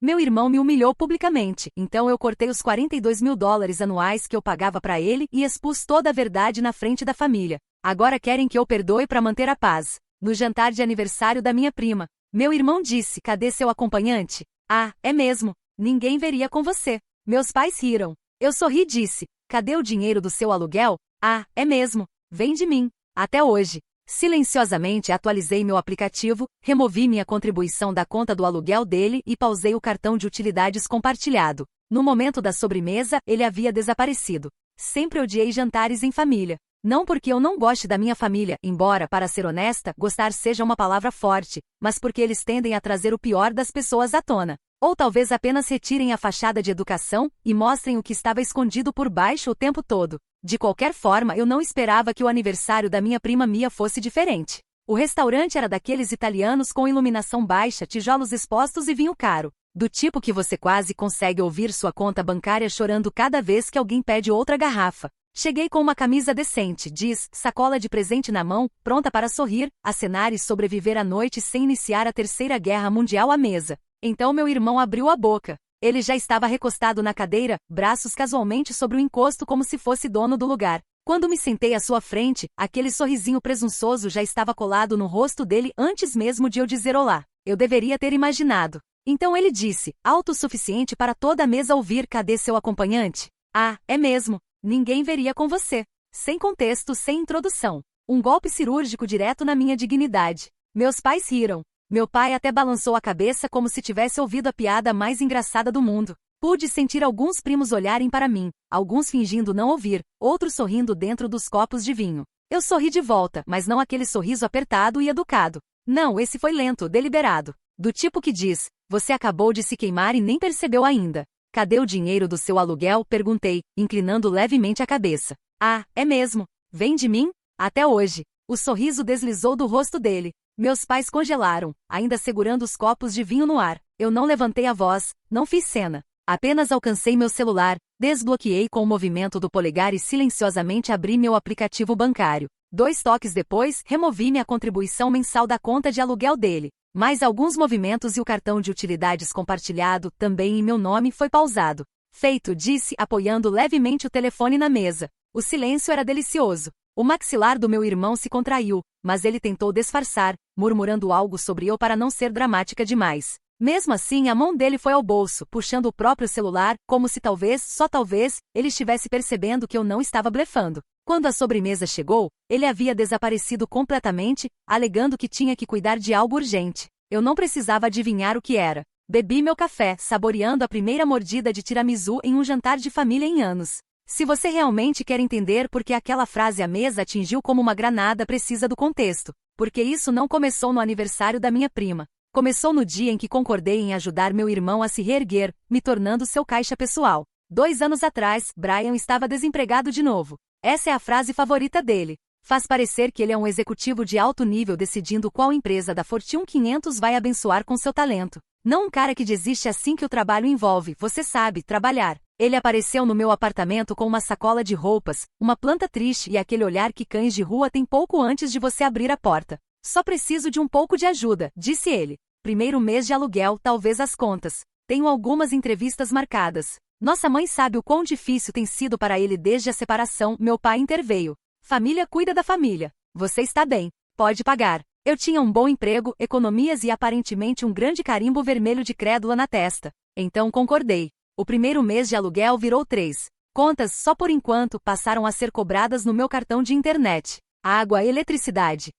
Meu irmão me humilhou publicamente, então eu cortei os $42.000 anuais que eu pagava para ele e expus toda a verdade na frente da família. Agora querem que eu perdoe para manter a paz. No jantar de aniversário da minha prima, meu irmão disse: cadê seu acompanhante? Ah, é mesmo. Ninguém veria com você. Meus pais riram. Eu sorri e disse: cadê o dinheiro do seu aluguel? Ah, é mesmo. Vem de mim. Até hoje. Silenciosamente atualizei meu aplicativo, removi minha contribuição da conta do aluguel dele e pausei o cartão de utilidades compartilhado. No momento da sobremesa, ele havia desaparecido. Sempre odiei jantares em família. Não porque eu não goste da minha família, embora, para ser honesta, gostar seja uma palavra forte, mas porque eles tendem a trazer o pior das pessoas à tona. Ou talvez apenas retirem a fachada de educação e mostrem o que estava escondido por baixo o tempo todo. De qualquer forma, eu não esperava que o aniversário da minha prima Mia fosse diferente. O restaurante era daqueles italianos com iluminação baixa, tijolos expostos e vinho caro. Do tipo que você quase consegue ouvir sua conta bancária chorando cada vez que alguém pede outra garrafa. Cheguei com uma camisa decente, jeans, sacola de presente na mão, pronta para sorrir, acenar e sobreviver à noite sem iniciar a Terceira Guerra Mundial à mesa. Então meu irmão abriu a boca. Ele já estava recostado na cadeira, braços casualmente sobre o encosto como se fosse dono do lugar. Quando me sentei à sua frente, aquele sorrisinho presunçoso já estava colado no rosto dele antes mesmo de eu dizer olá. Eu deveria ter imaginado. Então ele disse, alto o suficiente para toda a mesa ouvir: cadê seu acompanhante? Ah, é mesmo. Ninguém veria com você. Sem contexto, sem introdução. Um golpe cirúrgico direto na minha dignidade. Meus pais riram. Meu pai até balançou a cabeça como se tivesse ouvido a piada mais engraçada do mundo. Pude sentir alguns primos olharem para mim, alguns fingindo não ouvir, outros sorrindo dentro dos copos de vinho. Eu sorri de volta, mas não aquele sorriso apertado e educado. Não, esse foi lento, deliberado. Do tipo que diz: você acabou de se queimar e nem percebeu ainda. Cadê o dinheiro do seu aluguel? Perguntei, inclinando levemente a cabeça. Ah, é mesmo. Vem de mim? Até hoje. O sorriso deslizou do rosto dele. Meus pais congelaram, ainda segurando os copos de vinho no ar. Eu não levantei a voz, não fiz cena. Apenas alcancei meu celular, desbloqueei com o movimento do polegar e silenciosamente abri meu aplicativo bancário. 2 toques depois, removi minha contribuição mensal da conta de aluguel dele. Mais alguns movimentos e o cartão de utilidades compartilhado, também em meu nome, foi pausado. Feito, disse, apoiando levemente o telefone na mesa. O silêncio era delicioso. O maxilar do meu irmão se contraiu, mas ele tentou disfarçar, murmurando algo sobre eu para não ser dramática demais. Mesmo assim, a mão dele foi ao bolso, puxando o próprio celular, como se talvez, só talvez, ele estivesse percebendo que eu não estava blefando. Quando a sobremesa chegou, ele havia desaparecido completamente, alegando que tinha que cuidar de algo urgente. Eu não precisava adivinhar o que era. Bebi meu café, saboreando a primeira mordida de tiramisu em um jantar de família em anos. Se você realmente quer entender por que aquela frase à mesa atingiu como uma granada, precisa do contexto. Porque isso não começou no aniversário da minha prima. Começou no dia em que concordei em ajudar meu irmão a se reerguer, me tornando seu caixa pessoal. 2 anos atrás, Brian estava desempregado de novo. Essa é a frase favorita dele. Faz parecer que ele é um executivo de alto nível decidindo qual empresa da Fortune 500 vai abençoar com seu talento. Não um cara que desiste assim que o trabalho envolve, você sabe, trabalhar. Ele apareceu no meu apartamento com uma sacola de roupas, uma planta triste e aquele olhar que cães de rua têm pouco antes de você abrir a porta. Só preciso de um pouco de ajuda, disse ele. Primeiro mês de aluguel, talvez as contas. Tenho algumas entrevistas marcadas. Nossa mãe sabe o quão difícil tem sido para ele desde a separação, meu pai interveio. Família cuida da família. Você está bem. Pode pagar. Eu tinha um bom emprego, economias e aparentemente um grande carimbo vermelho de crédula na testa. Então concordei. O primeiro mês de aluguel virou 3. Contas, só por enquanto, passaram a ser cobradas no meu cartão de internet. Água e eletricidade.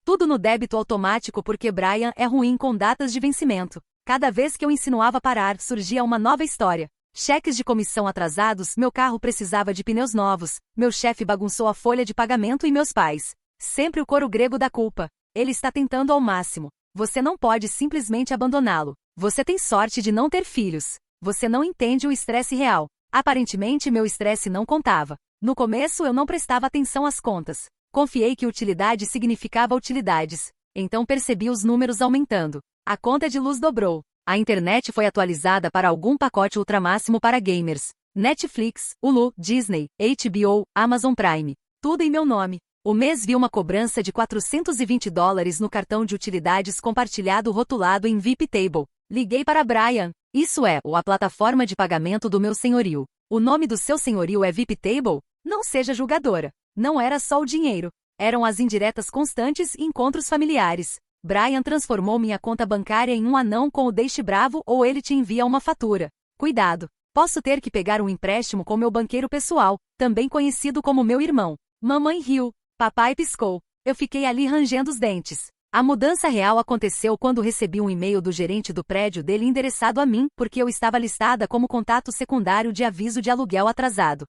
Tudo no débito automático porque Brian é ruim com datas de vencimento. Cada vez que eu insinuava parar, surgia uma nova história. Cheques de comissão atrasados, meu carro precisava de pneus novos, meu chefe bagunçou a folha de pagamento e meus pais. Sempre o coro grego da culpa. Ele está tentando ao máximo. Você não pode simplesmente abandoná-lo. Você tem sorte de não ter filhos. Você não entende o estresse real. Aparentemente meu estresse não contava. No começo eu não prestava atenção às contas. Confiei que utilidade significava utilidades. Então percebi os números aumentando. A conta de luz dobrou. A internet foi atualizada para algum pacote ultramáximo para gamers. Netflix, Hulu, Disney, HBO, Amazon Prime. Tudo em meu nome. O mês viu uma cobrança de $420 no cartão de utilidades compartilhado rotulado em VIP Table. Liguei para Brian. Isso é, a plataforma de pagamento do meu senhorio. O nome do seu senhorio é VIP Table? Não seja julgadora. Não era só o dinheiro. Eram as indiretas constantes e encontros familiares. Brian transformou minha conta bancária em um anão com o deixe bravo ou ele te envia uma fatura. Cuidado. Posso ter que pegar um empréstimo com meu banqueiro pessoal, também conhecido como meu irmão. Mamãe riu. Papai piscou. Eu fiquei ali rangendo os dentes. A mudança real aconteceu quando recebi um e-mail do gerente do prédio dele endereçado a mim, porque eu estava listada como contato secundário de aviso de aluguel atrasado.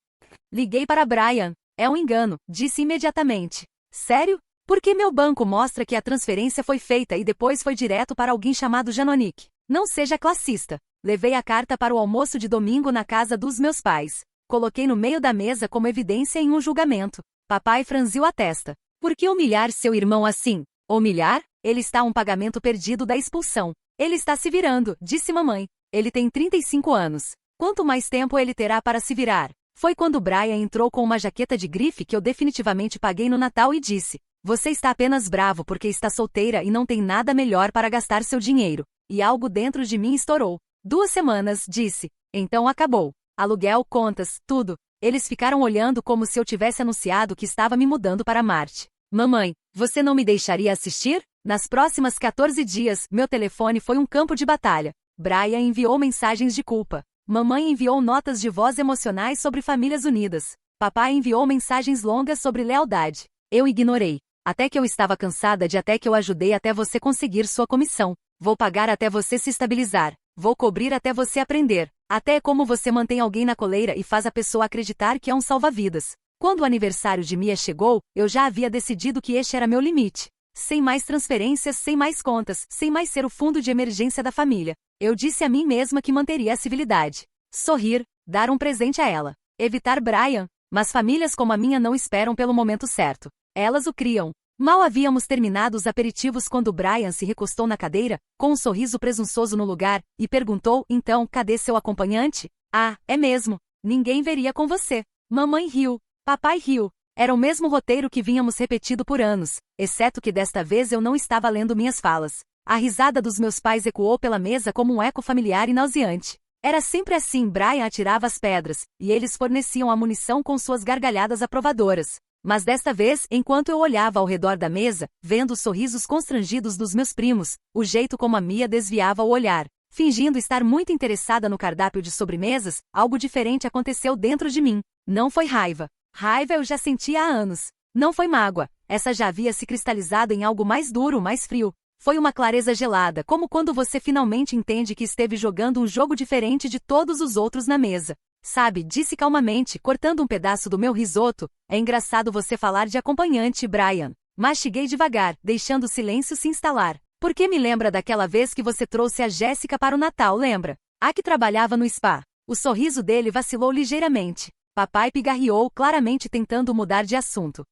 Liguei para Brian. É um engano, disse imediatamente. Sério? Porque meu banco mostra que a transferência foi feita e depois foi direto para alguém chamado Janonick. Não seja classista. Levei a carta para o almoço de domingo na casa dos meus pais. Coloquei no meio da mesa como evidência em um julgamento. Papai franziu a testa. Por que humilhar seu irmão assim? Humilhar? Ele está um pagamento perdido da expulsão. Ele está se virando, disse mamãe. Ele tem 35 anos. Quanto mais tempo ele terá para se virar? Foi quando Brian entrou com uma jaqueta de grife que eu definitivamente paguei no Natal e disse: você está apenas bravo porque está solteira e não tem nada melhor para gastar seu dinheiro. E algo dentro de mim estourou. 2 semanas, disse. Então acabou. Aluguel, contas, tudo. Eles ficaram olhando como se eu tivesse anunciado que estava me mudando para Marte. Mamãe, você não me deixaria assistir? Nas próximas 14 dias, meu telefone foi um campo de batalha. Brian enviou mensagens de culpa. Mamãe enviou notas de voz emocionais sobre famílias unidas. Papai enviou mensagens longas sobre lealdade. Eu ignorei. Até que eu estava cansada de até que eu ajudei até você conseguir sua comissão. Vou pagar até você se estabilizar. Vou cobrir até você aprender. Até é como você mantém alguém na coleira e faz a pessoa acreditar que é um salva-vidas. Quando o aniversário de Mia chegou, eu já havia decidido que este era meu limite. Sem mais transferências, sem mais contas, sem mais ser o fundo de emergência da família. Eu disse a mim mesma que manteria a civilidade. Sorrir, dar um presente a ela. Evitar Brian. Mas famílias como a minha não esperam pelo momento certo. Elas o criam. Mal havíamos terminado os aperitivos quando Brian se recostou na cadeira, com um sorriso presunçoso no lugar, e perguntou, então, cadê seu acompanhante? Ah, é mesmo. Ninguém veria com você. Mamãe riu. Papai riu. Era o mesmo roteiro que vínhamos repetido por anos, exceto que desta vez eu não estava lendo minhas falas. A risada dos meus pais ecoou pela mesa como um eco familiar e nauseante. Era sempre assim, Brian atirava as pedras, e eles forneciam a munição com suas gargalhadas aprovadoras. Mas desta vez, enquanto eu olhava ao redor da mesa, vendo os sorrisos constrangidos dos meus primos, o jeito como a Mia desviava o olhar, fingindo estar muito interessada no cardápio de sobremesas, algo diferente aconteceu dentro de mim. Não foi raiva. Raiva eu já sentia há anos. Não foi mágoa. Essa já havia se cristalizado em algo mais duro, mais frio. Foi uma clareza gelada, como quando você finalmente entende que esteve jogando um jogo diferente de todos os outros na mesa. Sabe, disse calmamente, cortando um pedaço do meu risoto, é engraçado você falar de acompanhante, Brian. Mastiguei devagar, deixando o silêncio se instalar. Porque me lembra daquela vez que você trouxe a Jéssica para o Natal, lembra? A que trabalhava no spa. O sorriso dele vacilou ligeiramente. Papai pigarreou, claramente tentando mudar de assunto.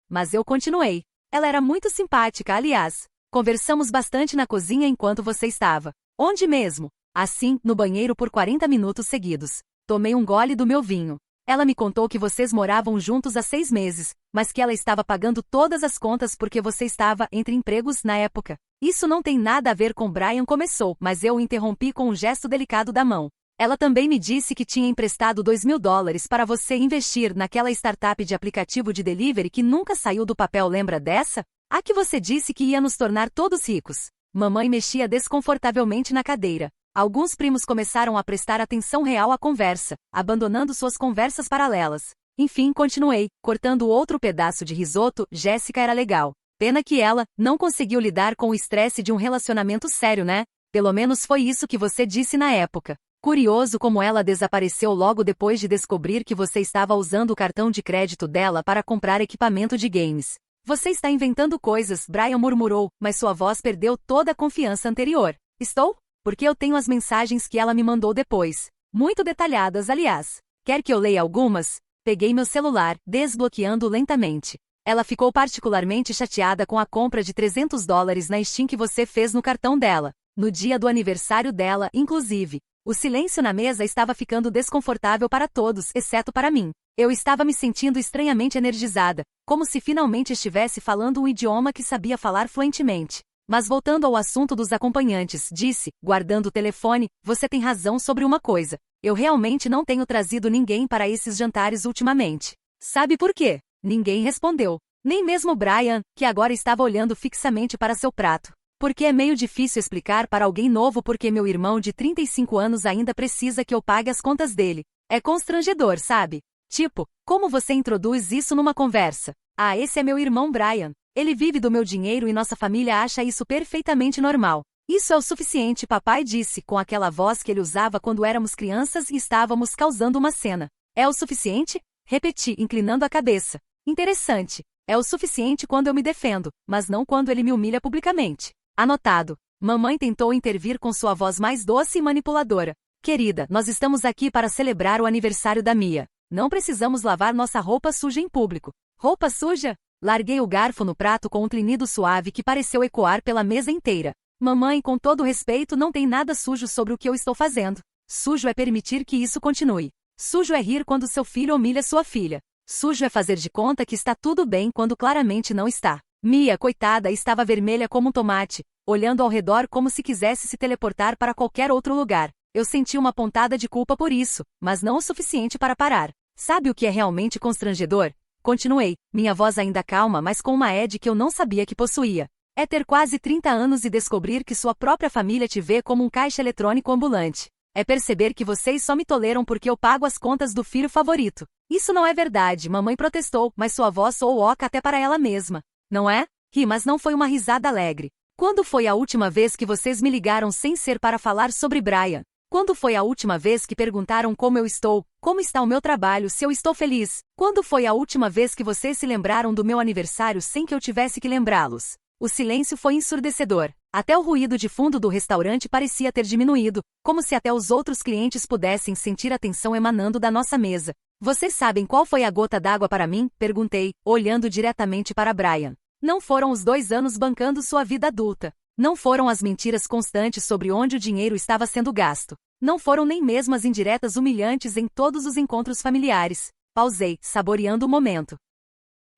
Mas eu continuei. Ela era muito simpática, aliás. Conversamos bastante na cozinha enquanto você estava. Onde mesmo? Assim, no banheiro por 40 minutos seguidos. Tomei um gole do meu vinho. Ela me contou que vocês moravam juntos há 6 meses, mas que ela estava pagando todas as contas porque você estava entre empregos na época. Isso não tem nada a ver com Brian começou, mas eu o interrompi com um gesto delicado da mão. Ela também me disse que tinha emprestado $2.000 para você investir naquela startup de aplicativo de delivery que nunca saiu do papel, lembra dessa? A que você disse que ia nos tornar todos ricos. Mamãe mexia desconfortavelmente na cadeira. Alguns primos começaram a prestar atenção real à conversa, abandonando suas conversas paralelas. Enfim, continuei, cortando outro pedaço de risoto. Jéssica era legal. Pena que ela não conseguiu lidar com o estresse de um relacionamento sério, né? Pelo menos foi isso que você disse na época. Curioso como ela desapareceu logo depois de descobrir que você estava usando o cartão de crédito dela para comprar equipamento de games. Você está inventando coisas, Brian murmurou, mas sua voz perdeu toda a confiança anterior. Estou? Porque eu tenho as mensagens que ela me mandou depois. Muito detalhadas, aliás. Quer que eu leia algumas? Peguei meu celular, desbloqueando lentamente. Ela ficou particularmente chateada com a compra de $300 na Steam que você fez no cartão dela. No dia do aniversário dela, inclusive. O silêncio na mesa estava ficando desconfortável para todos, exceto para mim. Eu estava me sentindo estranhamente energizada, como se finalmente estivesse falando um idioma que sabia falar fluentemente. Mas voltando ao assunto dos acompanhantes, disse, guardando o telefone, você tem razão sobre uma coisa. Eu realmente não tenho trazido ninguém para esses jantares ultimamente. Sabe por quê? Ninguém respondeu. Nem mesmo Brian, que agora estava olhando fixamente para seu prato. Porque é meio difícil explicar para alguém novo porque meu irmão de 35 anos ainda precisa que eu pague as contas dele. É constrangedor, sabe? Tipo, como você introduz isso numa conversa? Ah, esse é meu irmão Brian. Ele vive do meu dinheiro e nossa família acha isso perfeitamente normal. Isso é o suficiente, papai disse, com aquela voz que ele usava quando éramos crianças e estávamos causando uma cena. É o suficiente? Repeti, inclinando a cabeça. Interessante. É o suficiente quando eu me defendo, mas não quando ele me humilha publicamente. Anotado. Mamãe tentou intervir com sua voz mais doce e manipuladora. Querida, nós estamos aqui para celebrar o aniversário da Mia. Não precisamos lavar nossa roupa suja em público. Roupa suja? Larguei o garfo no prato com um trinido suave que pareceu ecoar pela mesa inteira. Mamãe, com todo respeito, não tem nada sujo sobre o que eu estou fazendo. Sujo é permitir que isso continue. Sujo é rir quando seu filho humilha sua filha. Sujo é fazer de conta que está tudo bem quando claramente não está. Mia, coitada, estava vermelha como um tomate, olhando ao redor como se quisesse se teleportar para qualquer outro lugar. Eu senti uma pontada de culpa por isso, mas não o suficiente para parar. Sabe o que é realmente constrangedor? Continuei, minha voz ainda calma, mas com uma edge que eu não sabia que possuía. É ter quase 30 anos e descobrir que sua própria família te vê como um caixa eletrônico ambulante. É perceber que vocês só me toleram porque eu pago as contas do filho favorito. Isso não é verdade, mamãe protestou, mas sua voz soou oca até para ela mesma. Não é? Ri, mas não foi uma risada alegre. Quando foi a última vez que vocês me ligaram sem ser para falar sobre Brian? Quando foi a última vez que perguntaram como eu estou, como está o meu trabalho, se eu estou feliz? Quando foi a última vez que vocês se lembraram do meu aniversário sem que eu tivesse que lembrá-los? O silêncio foi ensurdecedor. Até o ruído de fundo do restaurante parecia ter diminuído, como se até os outros clientes pudessem sentir a tensão emanando da nossa mesa. Vocês sabem qual foi a gota d'água para mim? Perguntei, olhando diretamente para Brian. Não foram os 2 anos bancando sua vida adulta. Não foram as mentiras constantes sobre onde o dinheiro estava sendo gasto. Não foram nem mesmo as indiretas humilhantes em todos os encontros familiares. Pausei, saboreando o momento.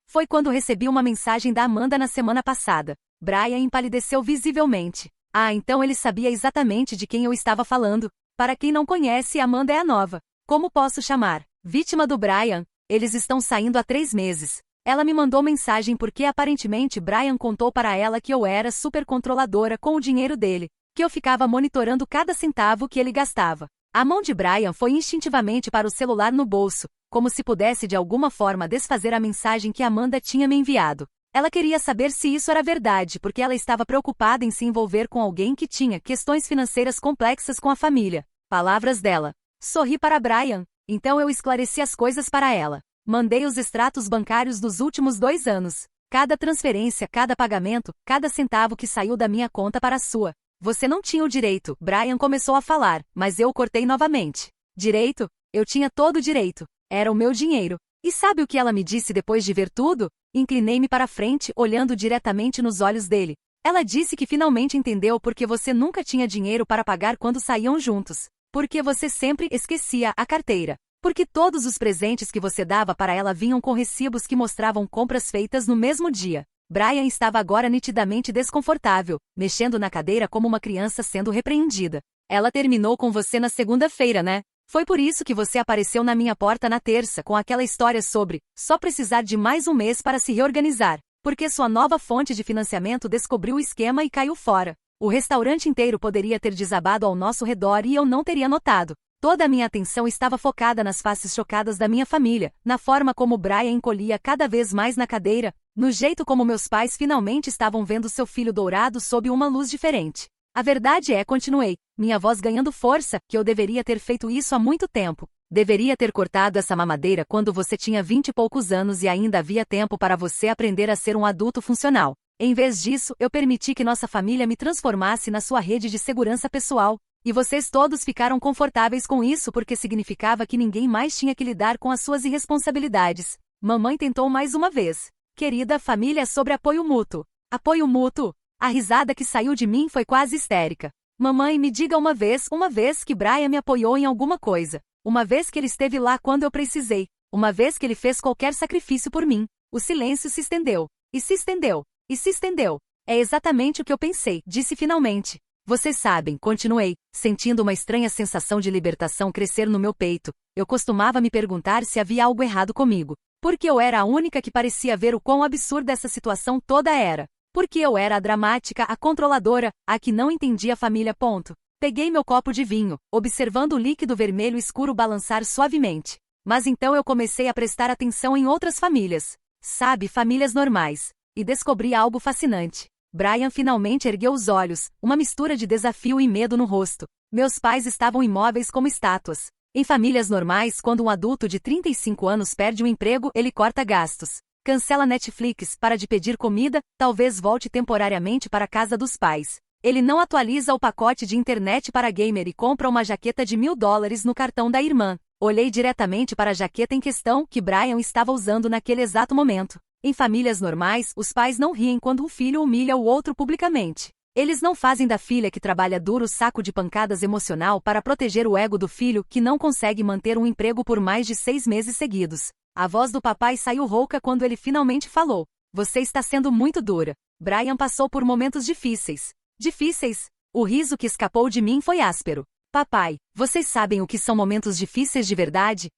Foi quando recebi uma mensagem da Amanda na semana passada. Brian empalideceu visivelmente. Ah, então ele sabia exatamente de quem eu estava falando. Para quem não conhece, Amanda é a nova. Como posso chamar? Vítima do Brian. Eles estão saindo há 3 meses. Ela me mandou mensagem porque aparentemente Brian contou para ela que eu era super controladora com o dinheiro dele, que eu ficava monitorando cada centavo que ele gastava. A mão de Brian foi instintivamente para o celular no bolso, como se pudesse de alguma forma desfazer a mensagem que Amanda tinha me enviado. Ela queria saber se isso era verdade porque ela estava preocupada em se envolver com alguém que tinha questões financeiras complexas com a família. Palavras dela. Sorri para Brian, então eu esclareci as coisas para ela. Mandei os extratos bancários dos últimos 2 anos. Cada transferência, cada pagamento, cada centavo que saiu da minha conta para a sua. Você não tinha o direito, Brian começou a falar, mas eu o cortei novamente. Direito? Eu tinha todo o direito. Era o meu dinheiro. E sabe o que ela me disse depois de ver tudo? Inclinei-me para frente, olhando diretamente nos olhos dele. Ela disse que finalmente entendeu porque você nunca tinha dinheiro para pagar quando saíam juntos. Porque você sempre esquecia a carteira. Porque todos os presentes que você dava para ela vinham com recibos que mostravam compras feitas no mesmo dia. Brian estava agora nitidamente desconfortável, mexendo na cadeira como uma criança sendo repreendida. Ela terminou com você na segunda-feira, né? Foi por isso que você apareceu na minha porta na terça com aquela história sobre só precisar de mais um mês para se reorganizar. Porque sua nova fonte de financiamento descobriu o esquema e caiu fora. O restaurante inteiro poderia ter desabado ao nosso redor e eu não teria notado. Toda a minha atenção estava focada nas faces chocadas da minha família, na forma como Brian encolhia cada vez mais na cadeira, no jeito como meus pais finalmente estavam vendo seu filho dourado sob uma luz diferente. A verdade é, continuei, minha voz ganhando força, que eu deveria ter feito isso há muito tempo. Deveria ter cortado essa mamadeira quando você tinha 20 e poucos anos e ainda havia tempo para você aprender a ser um adulto funcional. Em vez disso, eu permiti que nossa família me transformasse na sua rede de segurança pessoal. E vocês todos ficaram confortáveis com isso porque significava que ninguém mais tinha que lidar com as suas irresponsabilidades. Mamãe tentou mais uma vez. Querida família é sobre apoio mútuo. Apoio mútuo? A risada que saiu de mim foi quase histérica. Mamãe, me diga uma vez que Brian me apoiou em alguma coisa. Uma vez que ele esteve lá quando eu precisei. Uma vez que ele fez qualquer sacrifício por mim. O silêncio se estendeu. E se estendeu. E se estendeu. É exatamente o que eu pensei, disse finalmente. Vocês sabem, continuei, sentindo uma estranha sensação de libertação crescer no meu peito. Eu costumava me perguntar se havia algo errado comigo. Porque eu era a única que parecia ver o quão absurda essa situação toda era. Porque eu era a dramática, a controladora, a que não entendia a família. Ponto. Peguei meu copo de vinho, observando o líquido vermelho escuro balançar suavemente. Mas então eu comecei a prestar atenção em outras famílias. Sabe, famílias normais. E descobri algo fascinante. Brian finalmente ergueu os olhos, uma mistura de desafio e medo no rosto. Meus pais estavam imóveis como estátuas. Em famílias normais, quando um adulto de 35 anos perde o emprego, ele corta gastos. Cancela Netflix, para de pedir comida, talvez volte temporariamente para a casa dos pais. Ele não atualiza o pacote de internet para gamer e compra uma jaqueta de $1000 no cartão da irmã. Olhei diretamente para a jaqueta em questão, que Brian estava usando naquele exato momento. Em famílias normais, os pais não riem quando um filho humilha o outro publicamente. Eles não fazem da filha que trabalha duro saco de pancadas emocional para proteger o ego do filho que não consegue manter um emprego por mais de 6 meses seguidos. A voz do papai saiu rouca quando ele finalmente falou. Você está sendo muito dura. Brian passou por momentos difíceis. Difíceis? O riso que escapou de mim foi áspero. Papai, vocês sabem o que são momentos difíceis de verdade?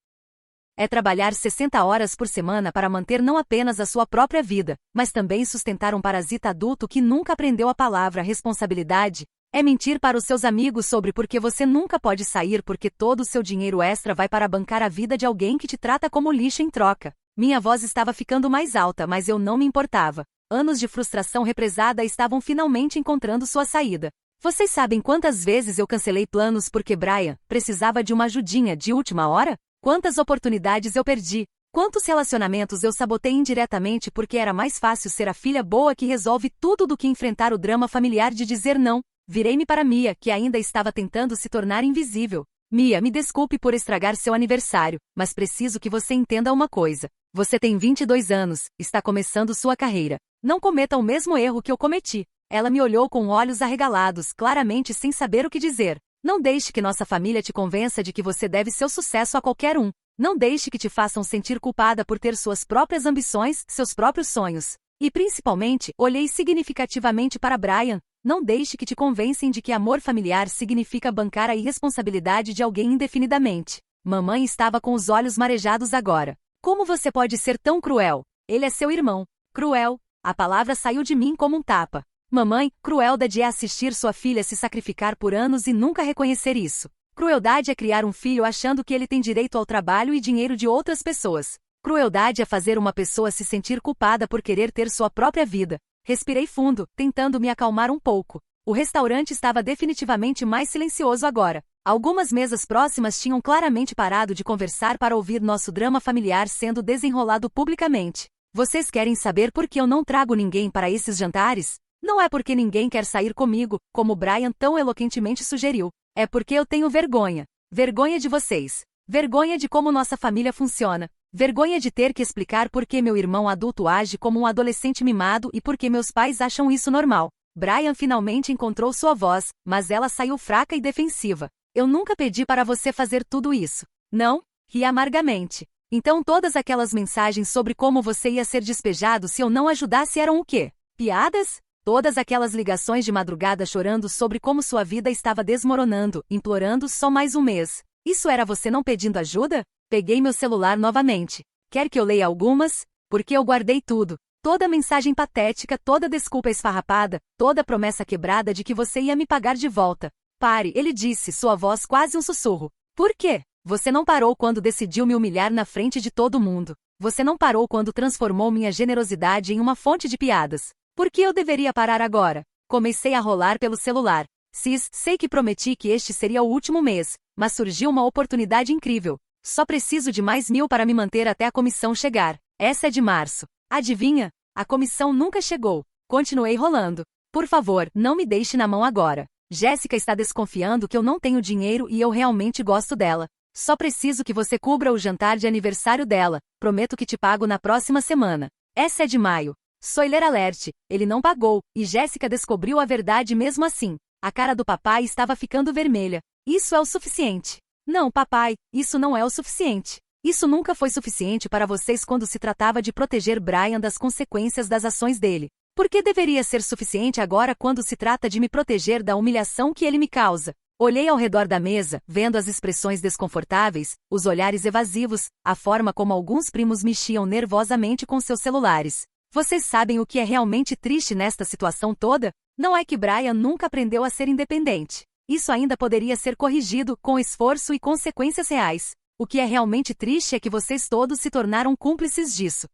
É trabalhar 60 horas por semana para manter não apenas a sua própria vida, mas também sustentar um parasita adulto que nunca aprendeu a palavra responsabilidade. É mentir para os seus amigos sobre por que você nunca pode sair porque todo o seu dinheiro extra vai para bancar a vida de alguém que te trata como lixo em troca. Minha voz estava ficando mais alta, mas eu não me importava. Anos de frustração represada estavam finalmente encontrando sua saída. Vocês sabem quantas vezes eu cancelei planos porque Brian precisava de uma ajudinha de última hora? Quantas oportunidades eu perdi? Quantos relacionamentos eu sabotei indiretamente porque era mais fácil ser a filha boa que resolve tudo do que enfrentar o drama familiar de dizer não? Virei-me para Mia, que ainda estava tentando se tornar invisível. Mia, me desculpe por estragar seu aniversário, mas preciso que você entenda uma coisa. Você tem 22 anos, está começando sua carreira. Não cometa o mesmo erro que eu cometi. Ela me olhou com olhos arregalados, claramente sem saber o que dizer. Não deixe que nossa família te convença de que você deve seu sucesso a qualquer um. Não deixe que te façam sentir culpada por ter suas próprias ambições, seus próprios sonhos. E principalmente, olhei significativamente para Brian. Não deixe que te convencem de que amor familiar significa bancar a irresponsabilidade de alguém indefinidamente. Mamãe estava com os olhos marejados agora. Como você pode ser tão cruel? Ele é seu irmão. Cruel? A palavra saiu de mim como um tapa. Mamãe, crueldade é assistir sua filha se sacrificar por anos e nunca reconhecer isso. Crueldade é criar um filho achando que ele tem direito ao trabalho e dinheiro de outras pessoas. Crueldade é fazer uma pessoa se sentir culpada por querer ter sua própria vida. Respirei fundo, tentando me acalmar um pouco. O restaurante estava definitivamente mais silencioso agora. Algumas mesas próximas tinham claramente parado de conversar para ouvir nosso drama familiar sendo desenrolado publicamente. Vocês querem saber por que eu não trago ninguém para esses jantares? Não é porque ninguém quer sair comigo, como Brian tão eloquentemente sugeriu. É porque eu tenho vergonha. Vergonha de vocês. Vergonha de como nossa família funciona. Vergonha de ter que explicar por que meu irmão adulto age como um adolescente mimado e por que meus pais acham isso normal. Brian finalmente encontrou sua voz, mas ela saiu fraca e defensiva. Eu nunca pedi para você fazer tudo isso. Não? Ri amargamente. Então todas aquelas mensagens sobre como você ia ser despejado se eu não ajudasse eram o quê? Piadas? Todas aquelas ligações de madrugada chorando sobre como sua vida estava desmoronando, implorando só mais um mês. Isso era você não pedindo ajuda? Peguei meu celular novamente. Quer que eu leia algumas? Porque eu guardei tudo. Toda mensagem patética, toda desculpa esfarrapada, toda promessa quebrada de que você ia me pagar de volta. Pare, ele disse, sua voz quase um sussurro. Por quê? Você não parou quando decidiu me humilhar na frente de todo mundo. Você não parou quando transformou minha generosidade em uma fonte de piadas. Por que eu deveria parar agora? Comecei a rolar pelo celular. Sis, sei que prometi que este seria o último mês, mas surgiu uma oportunidade incrível. Só preciso de mais 1000 para me manter até a comissão chegar. Essa é de março. Adivinha? A comissão nunca chegou. Continuei rolando. Por favor, não me deixe na mão agora. Jéssica está desconfiando que eu não tenho dinheiro e eu realmente gosto dela. Só preciso que você cubra o jantar de aniversário dela. Prometo que te pago na próxima semana. Essa é de maio. Spoiler alert, ele não pagou, e Jéssica descobriu a verdade mesmo assim. A cara do papai estava ficando vermelha. Isso é o suficiente. Não, papai, isso não é o suficiente. Isso nunca foi suficiente para vocês quando se tratava de proteger Brian das consequências das ações dele. Por que deveria ser suficiente agora quando se trata de me proteger da humilhação que ele me causa? Olhei ao redor da mesa, vendo as expressões desconfortáveis, os olhares evasivos, a forma como alguns primos mexiam nervosamente com seus celulares. Vocês sabem o que é realmente triste nesta situação toda? Não é que Brian nunca aprendeu a ser independente. Isso ainda poderia ser corrigido, com esforço e consequências reais. O que é realmente triste é que vocês todos se tornaram cúmplices disso.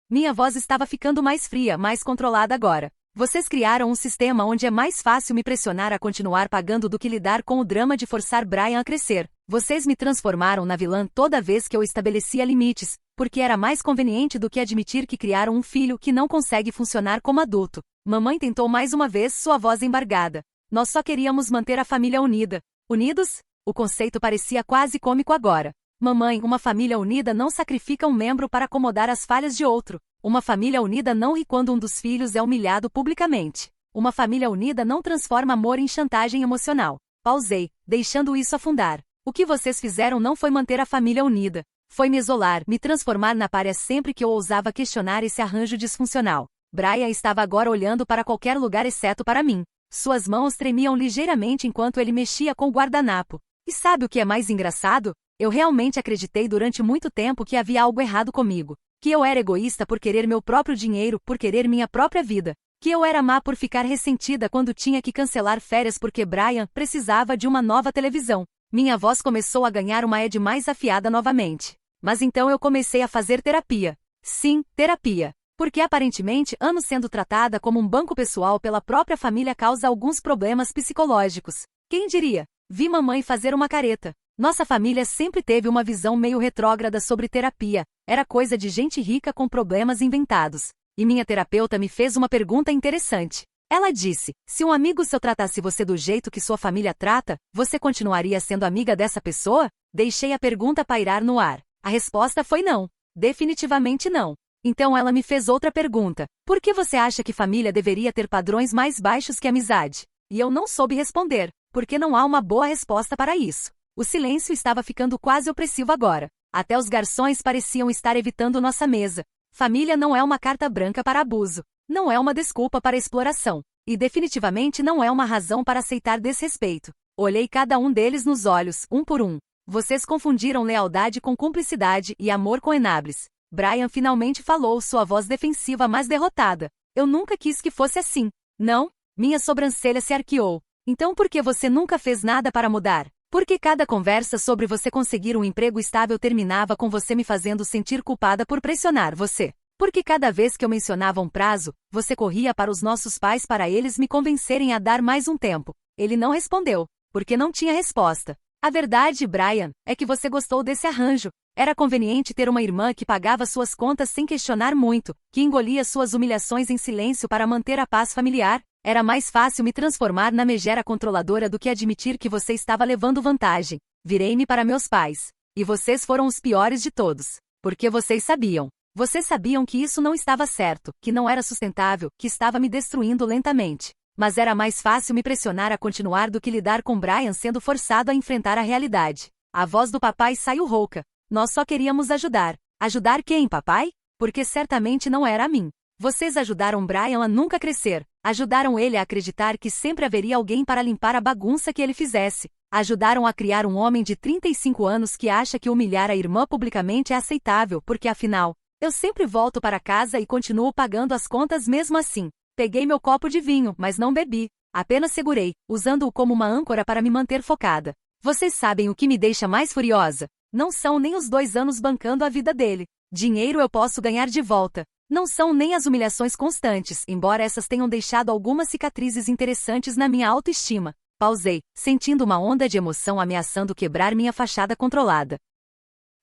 Minha voz estava ficando mais fria, mais controlada agora. Vocês criaram um sistema onde é mais fácil me pressionar a continuar pagando do que lidar com o drama de forçar Brian a crescer. Vocês me transformaram na vilã toda vez que eu estabelecia limites, porque era mais conveniente do que admitir que criaram um filho que não consegue funcionar como adulto. Mamãe tentou mais uma vez, sua voz embargada. Nós só queríamos manter a família unida. Unidos? O conceito parecia quase cômico agora. Mamãe, uma família unida não sacrifica um membro para acomodar as falhas de outro. Uma família unida não ri quando um dos filhos é humilhado publicamente. Uma família unida não transforma amor em chantagem emocional. Pausei, deixando isso afundar. O que vocês fizeram não foi manter a família unida. Foi me isolar, me transformar na pária sempre que eu ousava questionar esse arranjo disfuncional. Brian estava agora olhando para qualquer lugar exceto para mim. Suas mãos tremiam ligeiramente enquanto ele mexia com o guardanapo. E sabe o que é mais engraçado? Eu realmente acreditei durante muito tempo que havia algo errado comigo. Que eu era egoísta por querer meu próprio dinheiro, por querer minha própria vida. Que eu era má por ficar ressentida quando tinha que cancelar férias porque Brian precisava de uma nova televisão. Minha voz começou a ganhar uma edge mais afiada novamente. Mas então eu comecei a fazer terapia. Sim, terapia. Porque aparentemente anos sendo tratada como um banco pessoal pela própria família causa alguns problemas psicológicos. Quem diria? Vi mamãe fazer uma careta. Nossa família sempre teve uma visão meio retrógrada sobre terapia. Era coisa de gente rica com problemas inventados. E minha terapeuta me fez uma pergunta interessante. Ela disse, se um amigo seu tratasse você do jeito que sua família trata, você continuaria sendo amiga dessa pessoa? Deixei a pergunta pairar no ar. A resposta foi não. Definitivamente não. Então ela me fez outra pergunta. Por que você acha que família deveria ter padrões mais baixos que amizade? E eu não soube responder, porque não há uma boa resposta para isso. O silêncio estava ficando quase opressivo agora. Até os garçons pareciam estar evitando nossa mesa. Família não é uma carta branca para abuso. Não é uma desculpa para exploração. E definitivamente não é uma razão para aceitar desrespeito. Olhei cada um deles nos olhos, um por um. Vocês confundiram lealdade com cumplicidade e amor com enables. Brian finalmente falou, sua voz defensiva mas derrotada. Eu nunca quis que fosse assim. Não? Minha sobrancelha se arqueou. Então por que você nunca fez nada para mudar? Porque cada conversa sobre você conseguir um emprego estável terminava com você me fazendo sentir culpada por pressionar você. Porque cada vez que eu mencionava um prazo, você corria para os nossos pais para eles me convencerem a dar mais um tempo. Ele não respondeu, porque não tinha resposta. A verdade, Brian, é que você gostou desse arranjo. Era conveniente ter uma irmã que pagava suas contas sem questionar muito, que engolia suas humilhações em silêncio para manter a paz familiar. Era mais fácil me transformar na megera controladora do que admitir que você estava levando vantagem. Virei-me para meus pais. E vocês foram os piores de todos. Porque vocês sabiam. Vocês sabiam que isso não estava certo, que não era sustentável, que estava me destruindo lentamente. Mas era mais fácil me pressionar a continuar do que lidar com Brian sendo forçado a enfrentar a realidade. A voz do papai saiu rouca. Nós só queríamos ajudar. Ajudar quem, papai? Porque certamente não era a mim. Vocês ajudaram Brian a nunca crescer. Ajudaram ele a acreditar que sempre haveria alguém para limpar a bagunça que ele fizesse. Ajudaram a criar um homem de 35 anos que acha que humilhar a irmã publicamente é aceitável, porque afinal, eu sempre volto para casa e continuo pagando as contas mesmo assim. Peguei meu copo de vinho, mas não bebi. Apenas segurei, usando-o como uma âncora para me manter focada. Vocês sabem o que me deixa mais furiosa? Não são nem os 2 anos bancando a vida dele. Dinheiro eu posso ganhar de volta. Não são nem as humilhações constantes, embora essas tenham deixado algumas cicatrizes interessantes na minha autoestima. Pausei, sentindo uma onda de emoção ameaçando quebrar minha fachada controlada.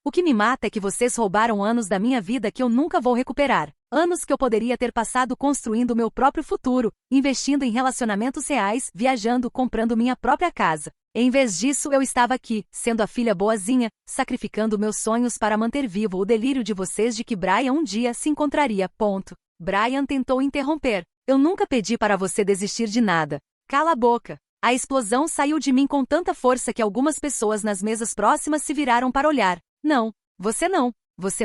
O que me mata é que vocês roubaram anos da minha vida que eu nunca vou recuperar. Anos que eu poderia ter passado construindo meu próprio futuro, investindo em relacionamentos reais, viajando, comprando minha própria casa. Em vez disso, eu estava aqui, sendo a filha boazinha, sacrificando meus sonhos para manter vivo o delírio de vocês de que Brian um dia se encontraria. Ponto. Brian tentou interromper. Eu nunca pedi para você desistir de nada. Cala a boca. A explosão saiu de mim com tanta força que algumas pessoas nas mesas próximas se viraram para olhar. Não. Você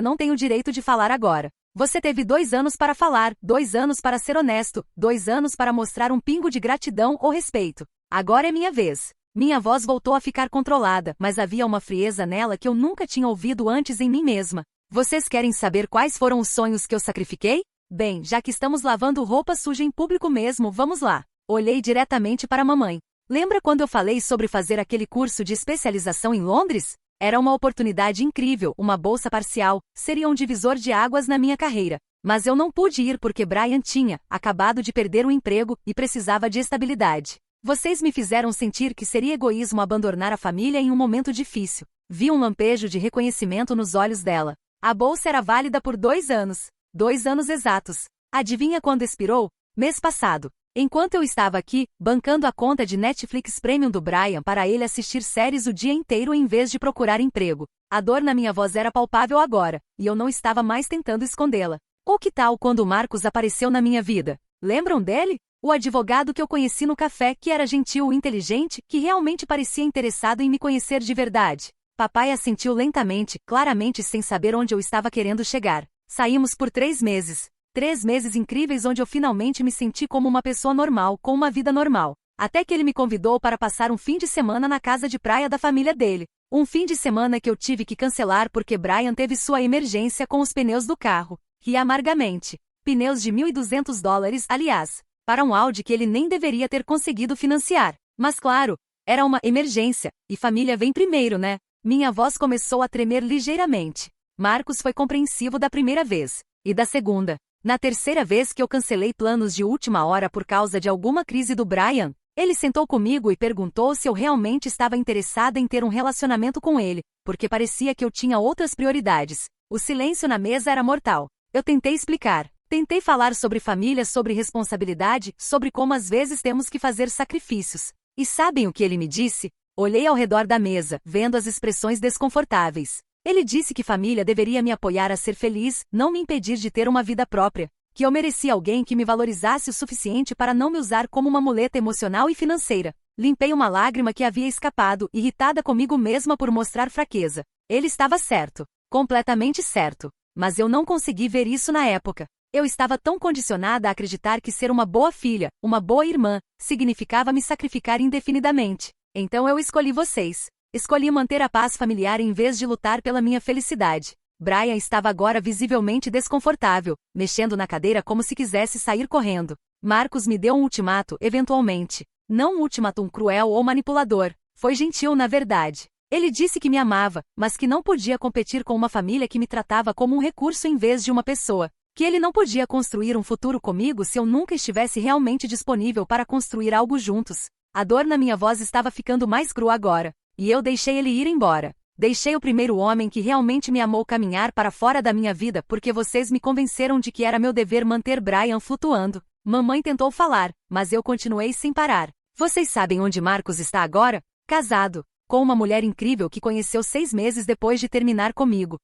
não tem o direito de falar agora. Você teve 2 anos para falar, 2 anos para ser honesto, 2 anos para mostrar um pingo de gratidão ou respeito. Agora é minha vez. Minha voz voltou a ficar controlada, mas havia uma frieza nela que eu nunca tinha ouvido antes em mim mesma. Vocês querem saber quais foram os sonhos que eu sacrifiquei? Bem, já que estamos lavando roupa suja em público mesmo, vamos lá. Olhei diretamente para a mamãe. Lembra quando eu falei sobre fazer aquele curso de especialização em Londres? Era uma oportunidade incrível, uma bolsa parcial, seria um divisor de águas na minha carreira. Mas eu não pude ir porque Brian tinha acabado de perder o emprego e precisava de estabilidade. Vocês me fizeram sentir que seria egoísmo abandonar a família em um momento difícil. Vi um lampejo de reconhecimento nos olhos dela. A bolsa era válida por 2 anos. 2 anos exatos. Adivinha quando expirou? Mês passado. Enquanto eu estava aqui, bancando a conta de Netflix Premium do Brian para ele assistir séries o dia inteiro em vez de procurar emprego. A dor na minha voz era palpável agora, e eu não estava mais tentando escondê-la. Ou que tal quando o Marcos apareceu na minha vida? Lembram dele? O advogado que eu conheci no café, que era gentil e inteligente, que realmente parecia interessado em me conhecer de verdade. Papai assentiu lentamente, claramente sem saber onde eu estava querendo chegar. Saímos por 3 meses. 3 meses incríveis onde eu finalmente me senti como uma pessoa normal, com uma vida normal. Até que ele me convidou para passar um fim de semana na casa de praia da família dele. Um fim de semana que eu tive que cancelar porque Brian teve sua emergência com os pneus do carro. Ri amargamente. Pneus de $1.200, aliás. Para um Audi que ele nem deveria ter conseguido financiar. Mas claro, era uma emergência, e família vem primeiro, né? Minha voz começou a tremer ligeiramente. Marcos foi compreensivo da primeira vez. E da segunda. Na terceira vez que eu cancelei planos de última hora por causa de alguma crise do Brian, ele sentou comigo e perguntou se eu realmente estava interessada em ter um relacionamento com ele, porque parecia que eu tinha outras prioridades. O silêncio na mesa era mortal. Eu tentei explicar. Tentei falar sobre família, sobre responsabilidade, sobre como às vezes temos que fazer sacrifícios. E sabem o que ele me disse? Olhei ao redor da mesa, vendo as expressões desconfortáveis. Ele disse que família deveria me apoiar a ser feliz, não me impedir de ter uma vida própria. Que eu merecia alguém que me valorizasse o suficiente para não me usar como uma muleta emocional e financeira. Limpei uma lágrima que havia escapado, irritada comigo mesma por mostrar fraqueza. Ele estava certo. Completamente certo. Mas eu não consegui ver isso na época. Eu estava tão condicionada a acreditar que ser uma boa filha, uma boa irmã, significava me sacrificar indefinidamente. Então eu escolhi vocês. Escolhi manter a paz familiar em vez de lutar pela minha felicidade. Brian estava agora visivelmente desconfortável, mexendo na cadeira como se quisesse sair correndo. Marcos me deu um ultimato, eventualmente. Não um ultimatum cruel ou manipulador. Foi gentil, na verdade. Ele disse que me amava, mas que não podia competir com uma família que me tratava como um recurso em vez de uma pessoa. Que ele não podia construir um futuro comigo se eu nunca estivesse realmente disponível para construir algo juntos. A dor na minha voz estava ficando mais crua agora. E eu deixei ele ir embora. Deixei o primeiro homem que realmente me amou caminhar para fora da minha vida porque vocês me convenceram de que era meu dever manter Brian flutuando. Mamãe tentou falar, mas eu continuei sem parar. Vocês sabem onde Marcos está agora? Casado. Com uma mulher incrível que conheceu 6 meses depois de terminar comigo.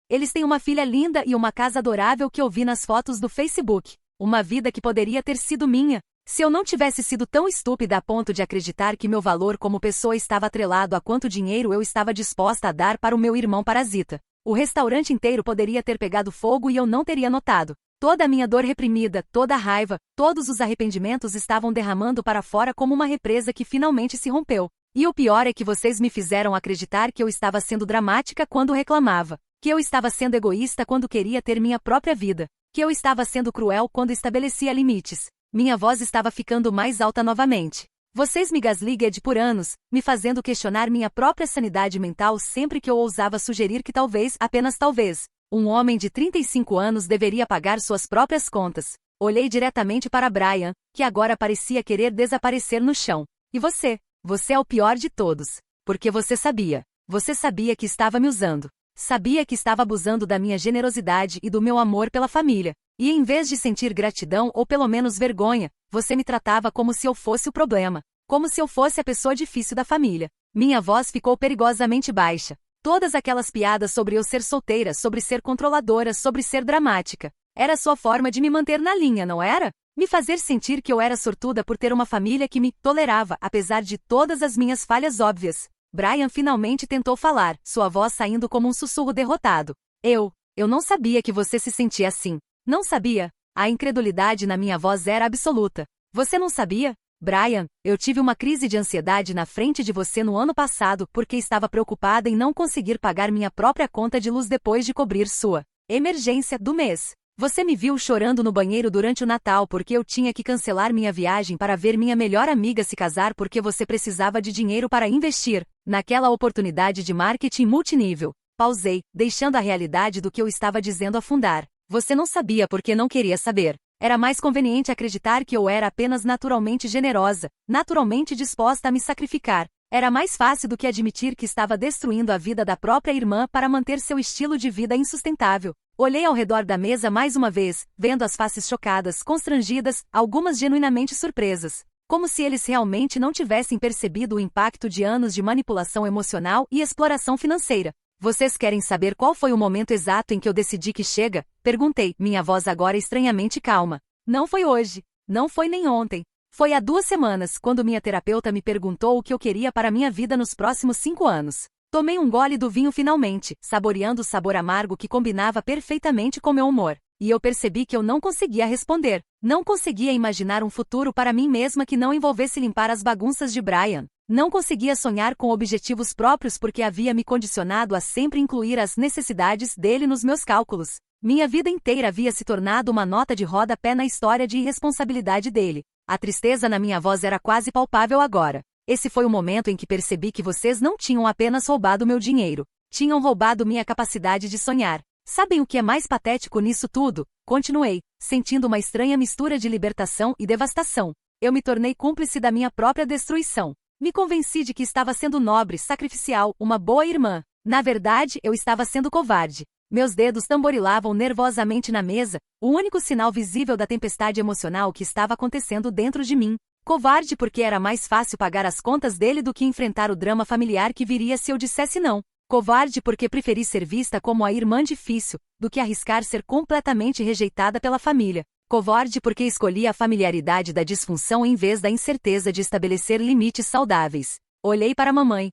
Eles têm uma filha linda e uma casa adorável que eu vi nas fotos do Facebook. Uma vida que poderia ter sido minha. Se eu não tivesse sido tão estúpida a ponto de acreditar que meu valor como pessoa estava atrelado a quanto dinheiro eu estava disposta a dar para o meu irmão parasita. O restaurante inteiro poderia ter pegado fogo e eu não teria notado. Toda a minha dor reprimida, toda a raiva, todos os arrependimentos estavam derramando para fora como uma represa que finalmente se rompeu. E o pior é que vocês me fizeram acreditar que eu estava sendo dramática quando reclamava. Que eu estava sendo egoísta quando queria ter minha própria vida. Que eu estava sendo cruel quando estabelecia limites. Minha voz estava ficando mais alta novamente. Vocês me gasligaram por anos, me fazendo questionar minha própria sanidade mental sempre que eu ousava sugerir que talvez, apenas talvez, um homem de 35 anos deveria pagar suas próprias contas. Olhei diretamente para Brian, que agora parecia querer desaparecer no chão. E você? Você é o pior de todos. Porque você sabia. Você sabia que estava me usando. Sabia que estava abusando da minha generosidade e do meu amor pela família. E em vez de sentir gratidão ou pelo menos vergonha, você me tratava como se eu fosse o problema. Como se eu fosse a pessoa difícil da família. Minha voz ficou perigosamente baixa. Todas aquelas piadas sobre eu ser solteira, sobre ser controladora, sobre ser dramática. Era sua forma de me manter na linha, não era? Me fazer sentir que eu era sortuda por ter uma família que me tolerava, apesar de todas as minhas falhas óbvias. Brian finalmente tentou falar, sua voz saindo como um sussurro derrotado. Eu Eu não sabia que você se sentia assim. Não sabia? A incredulidade na minha voz era absoluta. Você não sabia? Brian, eu tive uma crise de ansiedade na frente de você no ano passado porque estava preocupada em não conseguir pagar minha própria conta de luz depois de cobrir sua emergência do mês. Você me viu chorando no banheiro durante o Natal porque eu tinha que cancelar minha viagem para ver minha melhor amiga se casar porque você precisava de dinheiro para investir naquela oportunidade de marketing multinível. Pausei, deixando a realidade do que eu estava dizendo afundar. Você não sabia porque não queria saber. Era mais conveniente acreditar que eu era apenas naturalmente generosa, naturalmente disposta a me sacrificar. Era mais fácil do que admitir que estava destruindo a vida da própria irmã para manter seu estilo de vida insustentável. Olhei ao redor da mesa mais uma vez, vendo as faces chocadas, constrangidas, algumas genuinamente surpresas. Como se eles realmente não tivessem percebido o impacto de anos de manipulação emocional e exploração financeira. Vocês querem saber qual foi o momento exato em que eu decidi que chega? Perguntei, minha voz agora extranhamente calma. Não foi hoje. Não foi nem ontem. Foi há 2 semanas, quando minha terapeuta me perguntou o que eu queria para minha vida nos próximos 5 anos. Tomei um gole do vinho finalmente, saboreando o sabor amargo que combinava perfeitamente com meu humor. E eu percebi que eu não conseguia responder. Não conseguia imaginar um futuro para mim mesma que não envolvesse limpar as bagunças de Brian. Não conseguia sonhar com objetivos próprios porque havia me condicionado a sempre incluir as necessidades dele nos meus cálculos. Minha vida inteira havia se tornado uma nota de rodapé na história de irresponsabilidade dele. A tristeza na minha voz era quase palpável agora. Esse foi o momento em que percebi que vocês não tinham apenas roubado meu dinheiro. Tinham roubado minha capacidade de sonhar. Sabem o que é mais patético nisso tudo? Continuei, sentindo uma estranha mistura de libertação e devastação. Eu me tornei cúmplice da minha própria destruição. Me convenci de que estava sendo nobre, sacrificial, uma boa irmã. Na verdade, eu estava sendo covarde. Meus dedos tamborilavam nervosamente na mesa, o único sinal visível da tempestade emocional que estava acontecendo dentro de mim. Covarde porque era mais fácil pagar as contas dele do que enfrentar o drama familiar que viria se eu dissesse não. Covarde porque preferi ser vista como a irmã difícil, do que arriscar ser completamente rejeitada pela família. Covarde porque escolhi a familiaridade da disfunção em vez da incerteza de estabelecer limites saudáveis. Olhei para a mamãe,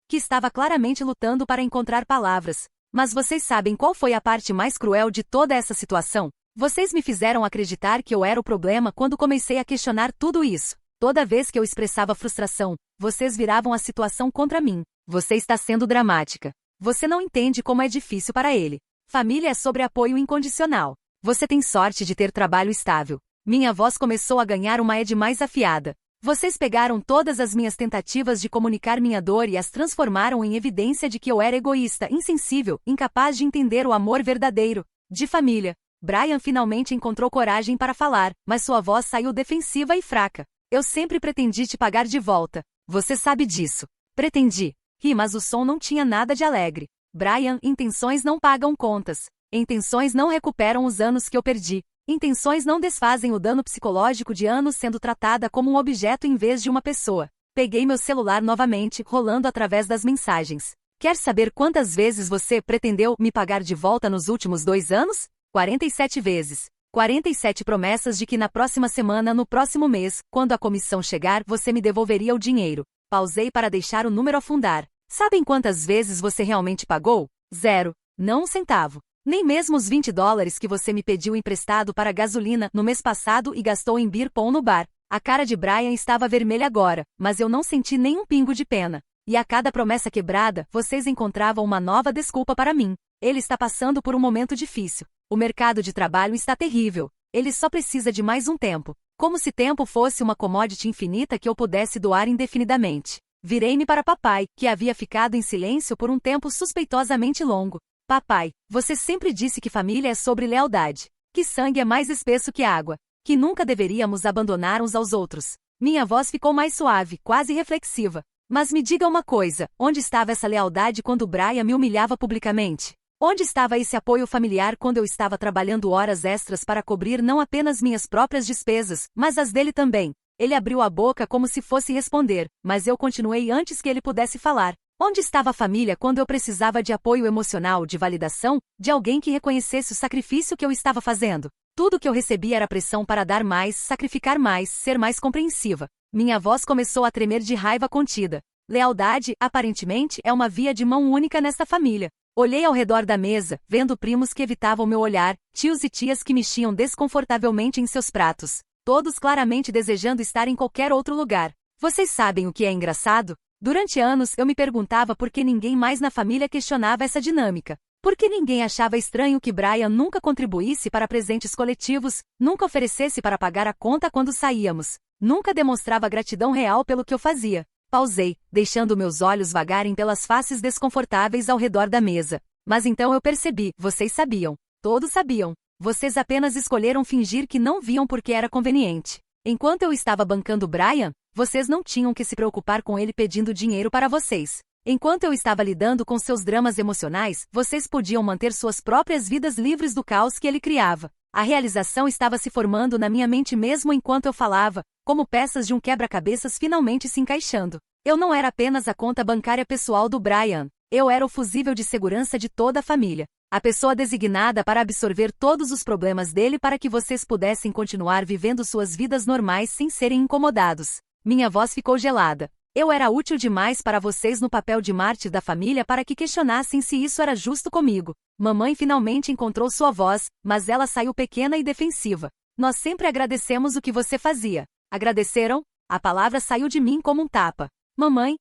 que estava claramente lutando para encontrar palavras. Mas vocês sabem qual foi a parte mais cruel de toda essa situação? Vocês me fizeram acreditar que eu era o problema quando comecei a questionar tudo isso. Toda vez que eu expressava frustração, vocês viravam a situação contra mim. Você está sendo dramática. Você não entende como é difícil para ele. Família é sobre apoio incondicional. Você tem sorte de ter trabalho estável. Minha voz começou a ganhar uma edge mais afiada. Vocês pegaram todas as minhas tentativas de comunicar minha dor e as transformaram em evidência de que eu era egoísta, insensível, incapaz de entender o amor verdadeiro. De família. Brian finalmente encontrou coragem para falar, mas sua voz saiu defensiva e fraca. Eu sempre pretendi te pagar de volta. Você sabe disso. Pretendi. Ri, mas o som não tinha nada de alegre. Brian, intenções não pagam contas. Intenções não recuperam os anos que eu perdi. Intenções não desfazem o dano psicológico de anos sendo tratada como um objeto em vez de uma pessoa. Peguei meu celular novamente, rolando através das mensagens. Quer saber quantas vezes você pretendeu me pagar de volta nos últimos 2 anos? 47 vezes. 47 promessas de que na próxima semana, no próximo mês, quando a comissão chegar, você me devolveria o dinheiro. Pausei para deixar o número afundar. Sabem quantas vezes você realmente pagou? 0. Não um centavo. Nem mesmo os $20 que você me pediu emprestado para gasolina no mês passado e gastou em beer pong no bar. A cara de Brian estava vermelha agora, mas eu não senti nenhum pingo de pena. E a cada promessa quebrada, vocês encontravam uma nova desculpa para mim. Ele está passando por um momento difícil. O mercado de trabalho está terrível. Ele só precisa de mais um tempo. Como se tempo fosse uma commodity infinita que eu pudesse doar indefinidamente. Virei-me para papai, que havia ficado em silêncio por um tempo suspeitosamente longo. Papai, você sempre disse que família é sobre lealdade. Que sangue é mais espesso que água. Que nunca deveríamos abandonar uns aos outros. Minha voz ficou mais suave, quase reflexiva. Mas me diga uma coisa, onde estava essa lealdade quando Brian me humilhava publicamente? Onde estava esse apoio familiar quando eu estava trabalhando horas extras para cobrir não apenas minhas próprias despesas, mas as dele também? Ele abriu a boca como se fosse responder, mas eu continuei antes que ele pudesse falar. Onde estava a família quando eu precisava de apoio emocional, de validação, de alguém que reconhecesse o sacrifício que eu estava fazendo? Tudo que eu recebi era pressão para dar mais, sacrificar mais, ser mais compreensiva. Minha voz começou a tremer de raiva contida. Lealdade, aparentemente, é uma via de mão única nesta família. Olhei ao redor da mesa, vendo primos que evitavam meu olhar, tios e tias que mexiam desconfortavelmente em seus pratos, todos claramente desejando estar em qualquer outro lugar. Vocês sabem o que é engraçado? Durante anos eu me perguntava por que ninguém mais na família questionava essa dinâmica. Por que ninguém achava estranho que Brian nunca contribuísse para presentes coletivos, nunca oferecesse para pagar a conta quando saíamos, nunca demonstrava gratidão real pelo que eu fazia. Pausei, deixando meus olhos vagarem pelas faces desconfortáveis ao redor da mesa. Mas então eu percebi, vocês sabiam. Todos sabiam. Vocês apenas escolheram fingir que não viam porque era conveniente. Enquanto eu estava bancando Brian, vocês não tinham que se preocupar com ele pedindo dinheiro para vocês. Enquanto eu estava lidando com seus dramas emocionais, vocês podiam manter suas próprias vidas livres do caos que ele criava. A realização estava se formando na minha mente mesmo enquanto eu falava, como peças de um quebra-cabeças finalmente se encaixando. Eu não era apenas a conta bancária pessoal do Brian. Eu era o fusível de segurança de toda a família. A pessoa designada para absorver todos os problemas dele para que vocês pudessem continuar vivendo suas vidas normais sem serem incomodados. Minha voz ficou gelada. Eu era útil demais para vocês no papel de mártir da família para que questionassem se isso era justo comigo. Mamãe finalmente encontrou sua voz, mas ela saiu pequena e defensiva. Nós sempre agradecemos o que você fazia. Agradeceram? A palavra saiu de mim como um tapa. Mamãe?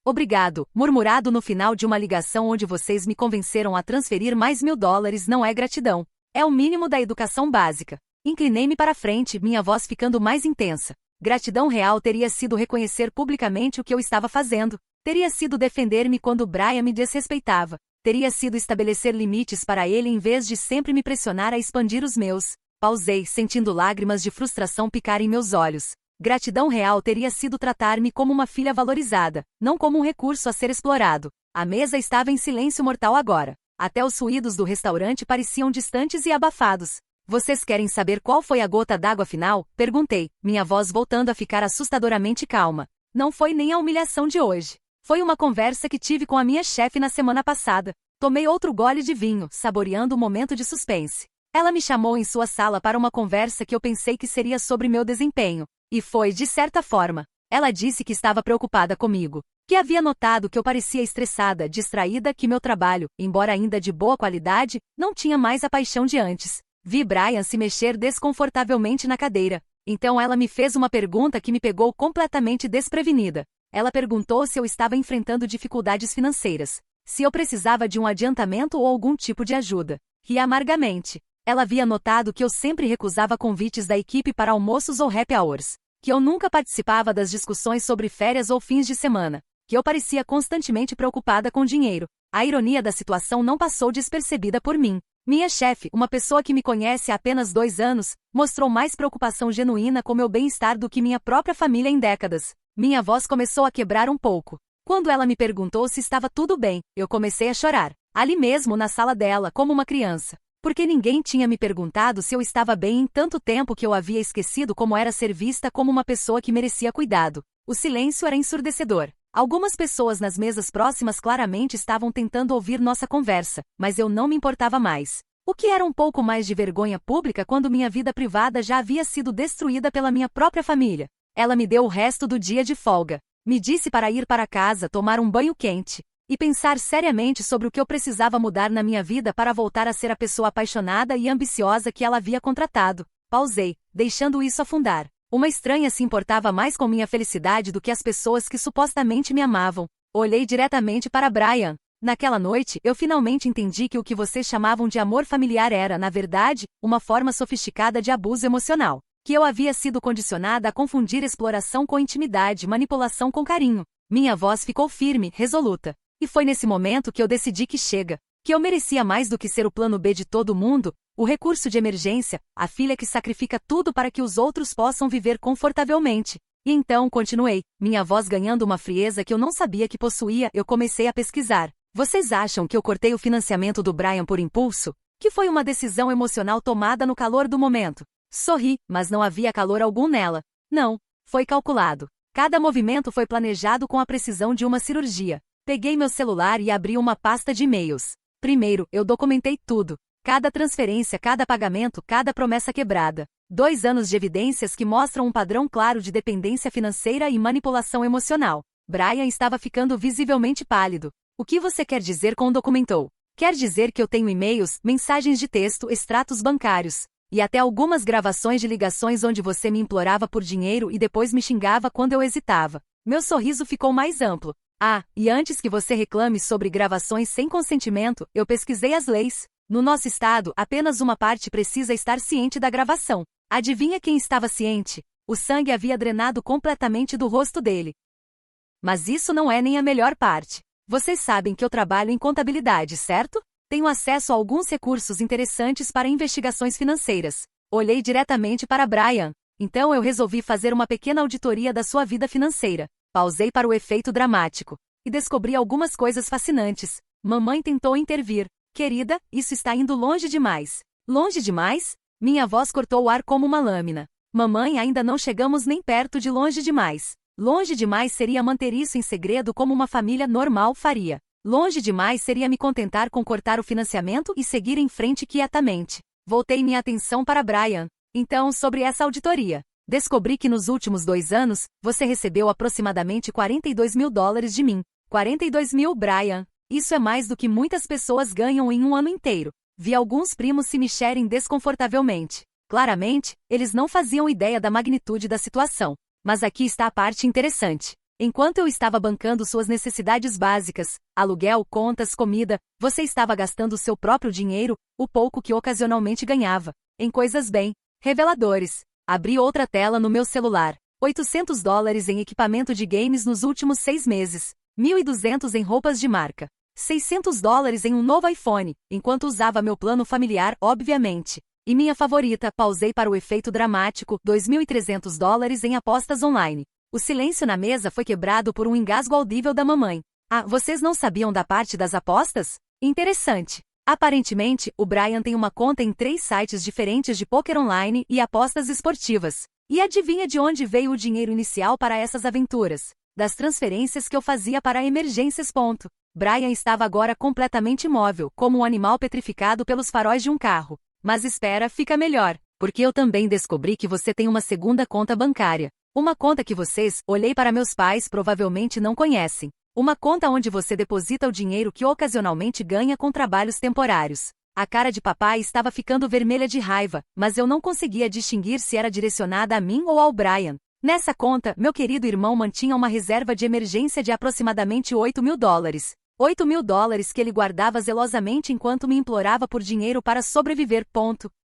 Obrigado, murmurado no final de uma ligação onde vocês me convenceram a transferir mais $1000 não é gratidão. É o mínimo da educação básica. Inclinei-me para frente, minha voz ficando mais intensa. Gratidão real teria sido reconhecer publicamente o que eu estava fazendo. Teria sido defender-me quando Brian me desrespeitava. Teria sido estabelecer limites para ele em vez de sempre me pressionar a expandir os meus. Pausei, sentindo lágrimas de frustração picarem meus olhos. Gratidão real teria sido tratar-me como uma filha valorizada, não como um recurso a ser explorado. A mesa estava em silêncio mortal agora. Até os ruídos do restaurante pareciam distantes e abafados. Vocês querem saber qual foi a gota d'água final? Perguntei, minha voz voltando a ficar assustadoramente calma. Não foi nem a humilhação de hoje. Foi uma conversa que tive com a minha chefe na semana passada. Tomei outro gole de vinho, saboreando o momento de suspense. Ela me chamou em sua sala para uma conversa que eu pensei que seria sobre meu desempenho. E foi, de certa forma. Ela disse que estava preocupada comigo. Que havia notado que eu parecia estressada, distraída, que meu trabalho, embora ainda de boa qualidade, não tinha mais a paixão de antes. Vi Brian se mexer desconfortavelmente na cadeira. Então ela me fez uma pergunta que me pegou completamente desprevenida. Ela perguntou se eu estava enfrentando dificuldades financeiras. Se eu precisava de um adiantamento ou algum tipo de ajuda. Ri amargamente. Ela havia notado que eu sempre recusava convites da equipe para almoços ou happy hours. Que eu nunca participava das discussões sobre férias ou fins de semana. Que eu parecia constantemente preocupada com dinheiro. A ironia da situação não passou despercebida por mim. Minha chefe, uma pessoa que me conhece há apenas 2 anos, mostrou mais preocupação genuína com meu bem-estar do que minha própria família em décadas. Minha voz começou a quebrar um pouco. Quando ela me perguntou se estava tudo bem, eu comecei a chorar. Ali mesmo na sala dela, como uma criança. Porque ninguém tinha me perguntado se eu estava bem em tanto tempo que eu havia esquecido como era ser vista como uma pessoa que merecia cuidado. O silêncio era ensurdecedor. Algumas pessoas nas mesas próximas claramente estavam tentando ouvir nossa conversa, mas eu não me importava mais. O que era um pouco mais de vergonha pública quando minha vida privada já havia sido destruída pela minha própria família. Ela me deu o resto do dia de folga. Me disse para ir para casa tomar um banho quente e pensar seriamente sobre o que eu precisava mudar na minha vida para voltar a ser a pessoa apaixonada e ambiciosa que ela havia contratado. Pausei, deixando isso afundar. Uma estranha se importava mais com minha felicidade do que as pessoas que supostamente me amavam. Olhei diretamente para Brian. Naquela noite, eu finalmente entendi que o que vocês chamavam de amor familiar era, na verdade, uma forma sofisticada de abuso emocional. Que eu havia sido condicionada a confundir exploração com intimidade, manipulação com carinho. Minha voz ficou firme, resoluta. E foi nesse momento que eu decidi que chega. Que eu merecia mais do que ser o plano B de todo mundo, o recurso de emergência, a filha que sacrifica tudo para que os outros possam viver confortavelmente. E então continuei, minha voz ganhando uma frieza que eu não sabia que possuía, eu comecei a pesquisar. Vocês acham que eu cortei o financiamento do Brian por impulso? Que foi uma decisão emocional tomada no calor do momento? Sorri, mas não havia calor algum nela. Não, foi calculado. Cada movimento foi planejado com a precisão de uma cirurgia. Peguei meu celular e abri uma pasta de e-mails. Primeiro, eu documentei tudo. Cada transferência, cada pagamento, cada promessa quebrada. 2 anos de evidências que mostram um padrão claro de dependência financeira e manipulação emocional. Brian estava ficando visivelmente pálido. O que você quer dizer com documentou? Quer dizer que eu tenho e-mails, mensagens de texto, extratos bancários, e até algumas gravações de ligações onde você me implorava por dinheiro e depois me xingava quando eu hesitava. Meu sorriso ficou mais amplo. Ah, e antes que você reclame sobre gravações sem consentimento, eu pesquisei as leis. No nosso estado, apenas uma parte precisa estar ciente da gravação. Adivinha quem estava ciente? O sangue havia drenado completamente do rosto dele. Mas isso não é nem a melhor parte. Vocês sabem que eu trabalho em contabilidade, certo? Tenho acesso a alguns recursos interessantes para investigações financeiras. Olhei diretamente para Brian. Então eu resolvi fazer uma pequena auditoria da sua vida financeira. Pausei para o efeito dramático. E descobri algumas coisas fascinantes. Mamãe tentou intervir. Querida, isso está indo longe demais. Longe demais? Minha voz cortou o ar como uma lâmina. Mamãe, ainda não chegamos nem perto de longe demais. Longe demais seria manter isso em segredo como uma família normal faria. Longe demais seria me contentar com cortar o financiamento e seguir em frente quietamente. Voltei minha atenção para Brian. Então, sobre essa auditoria. Descobri que nos últimos 2 anos, você recebeu aproximadamente $42.000 de mim. 42.000, Brian. Isso é mais do que muitas pessoas ganham em um ano inteiro. Vi alguns primos se mexerem desconfortavelmente. Claramente, eles não faziam ideia da magnitude da situação. Mas aqui está a parte interessante. Enquanto eu estava bancando suas necessidades básicas, aluguel, contas, comida, você estava gastando seu próprio dinheiro, o pouco que ocasionalmente ganhava, em coisas bem reveladores. Abri outra tela no meu celular. $800 em equipamento de games nos últimos 6 meses. 1.200 em roupas de marca. $600 em um novo iPhone, enquanto usava meu plano familiar, obviamente. E minha favorita, pausei para o efeito dramático, $2.300 em apostas online. O silêncio na mesa foi quebrado por um engasgo audível da mamãe. Ah, vocês não sabiam da parte das apostas? Interessante. Aparentemente, o Brian tem uma conta em 3 sites diferentes de poker online e apostas esportivas. E adivinha de onde veio o dinheiro inicial para essas aventuras? Das transferências que eu fazia para emergências. Brian estava agora completamente imóvel, como um animal petrificado pelos faróis de um carro. Mas espera, fica melhor, porque eu também descobri que você tem uma segunda conta bancária. Uma conta que vocês, olhei para meus pais, provavelmente não conhecem. Uma conta onde você deposita o dinheiro que ocasionalmente ganha com trabalhos temporários. A cara de papai estava ficando vermelha de raiva, mas eu não conseguia distinguir se era direcionada a mim ou ao Brian. Nessa conta, meu querido irmão mantinha uma reserva de emergência de aproximadamente $8.000. $8.000 que ele guardava zelosamente enquanto me implorava por dinheiro para sobreviver.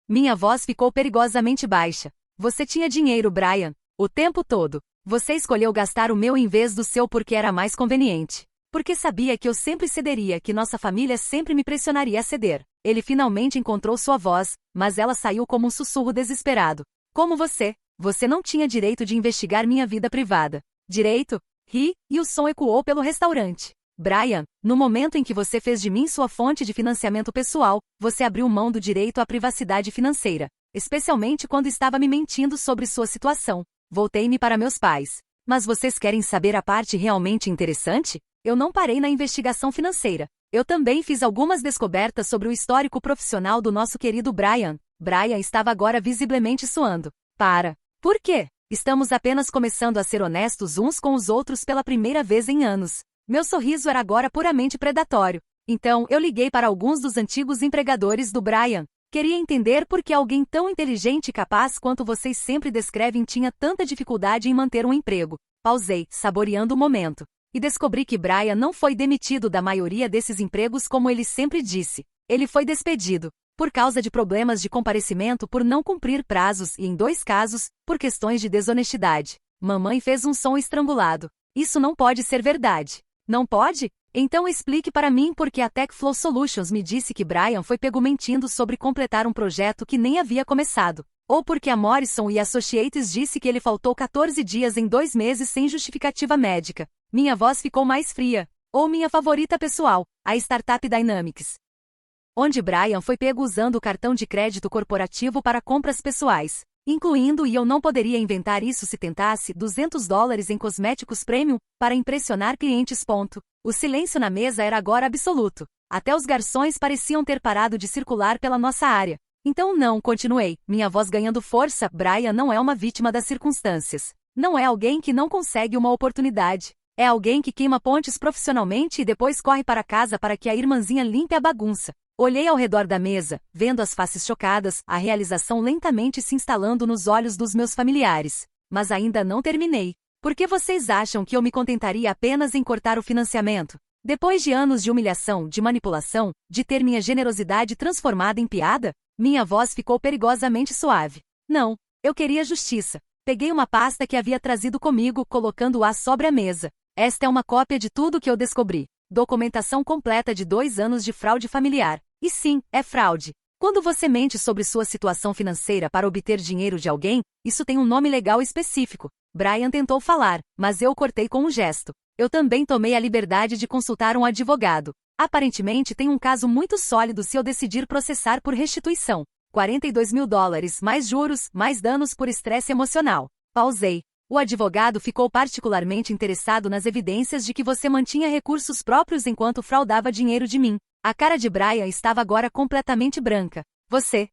Minha voz ficou perigosamente baixa. Você tinha dinheiro, Brian. O tempo todo. Você escolheu gastar o meu em vez do seu porque era mais conveniente. Porque sabia que eu sempre cederia, que nossa família sempre me pressionaria a ceder. Ele finalmente encontrou sua voz, mas ela saiu como um sussurro desesperado. Como você? Você não tinha direito de investigar minha vida privada. Direito? Ri, e o som ecoou pelo restaurante. Brian, no momento em que você fez de mim sua fonte de financiamento pessoal, você abriu mão do direito à privacidade financeira, especialmente quando estava me mentindo sobre sua situação. Voltei-me para meus pais. Mas vocês querem saber a parte realmente interessante? Eu não parei na investigação financeira. Eu também fiz algumas descobertas sobre o histórico profissional do nosso querido Brian. Brian estava agora visivelmente suando. Por quê? Estamos apenas começando a ser honestos uns com os outros pela primeira vez em anos. Meu sorriso era agora puramente predatório. Então, eu liguei para alguns dos antigos empregadores do Brian. Queria entender por que alguém tão inteligente e capaz quanto vocês sempre descrevem tinha tanta dificuldade em manter um emprego. Pausei, saboreando o momento. E descobri que Brian não foi demitido da maioria desses empregos como ele sempre disse. Ele foi despedido. Por causa de problemas de comparecimento por não cumprir prazos e, em 2 casos, por questões de desonestidade. Mamãe fez um som estrangulado. Isso não pode ser verdade. Não pode? Então explique para mim por que a TechFlow Solutions me disse que Brian foi pego mentindo sobre completar um projeto que nem havia começado. Ou porque a Morrison & Associates disse que ele faltou 14 dias em 2 meses sem justificativa médica. Minha voz ficou mais fria. Ou minha favorita pessoal, a Startup Dynamics. Onde Brian foi pego usando o cartão de crédito corporativo para compras pessoais. Incluindo, e eu não poderia inventar isso se tentasse, $200 em cosméticos premium, para impressionar clientes. O silêncio na mesa era agora absoluto. Até os garçons pareciam ter parado de circular pela nossa área. Então não, continuei, minha voz ganhando força, Brian não é uma vítima das circunstâncias. Não é alguém que não consegue uma oportunidade. É alguém que queima pontes profissionalmente e depois corre para casa para que a irmãzinha limpe a bagunça. Olhei ao redor da mesa, vendo as faces chocadas, a realização lentamente se instalando nos olhos dos meus familiares. Mas ainda não terminei. Por que vocês acham que eu me contentaria apenas em cortar o financiamento? Depois de anos de humilhação, de manipulação, de ter minha generosidade transformada em piada? Minha voz ficou perigosamente suave. Não, eu queria justiça. Peguei uma pasta que havia trazido comigo, colocando-a sobre a mesa. Esta é uma cópia de tudo que eu descobri. Documentação completa de 2 anos de fraude familiar. E sim, é fraude. Quando você mente sobre sua situação financeira para obter dinheiro de alguém, isso tem um nome legal específico. Brian tentou falar, mas eu cortei com um gesto. Eu também tomei a liberdade de consultar um advogado. Aparentemente tem um caso muito sólido se eu decidir processar por restituição. 42 mil dólares, mais juros, mais danos por estresse emocional. Pausei. O advogado ficou particularmente interessado nas evidências de que você mantinha recursos próprios enquanto fraudava dinheiro de mim. A cara de Brian estava agora completamente branca. Você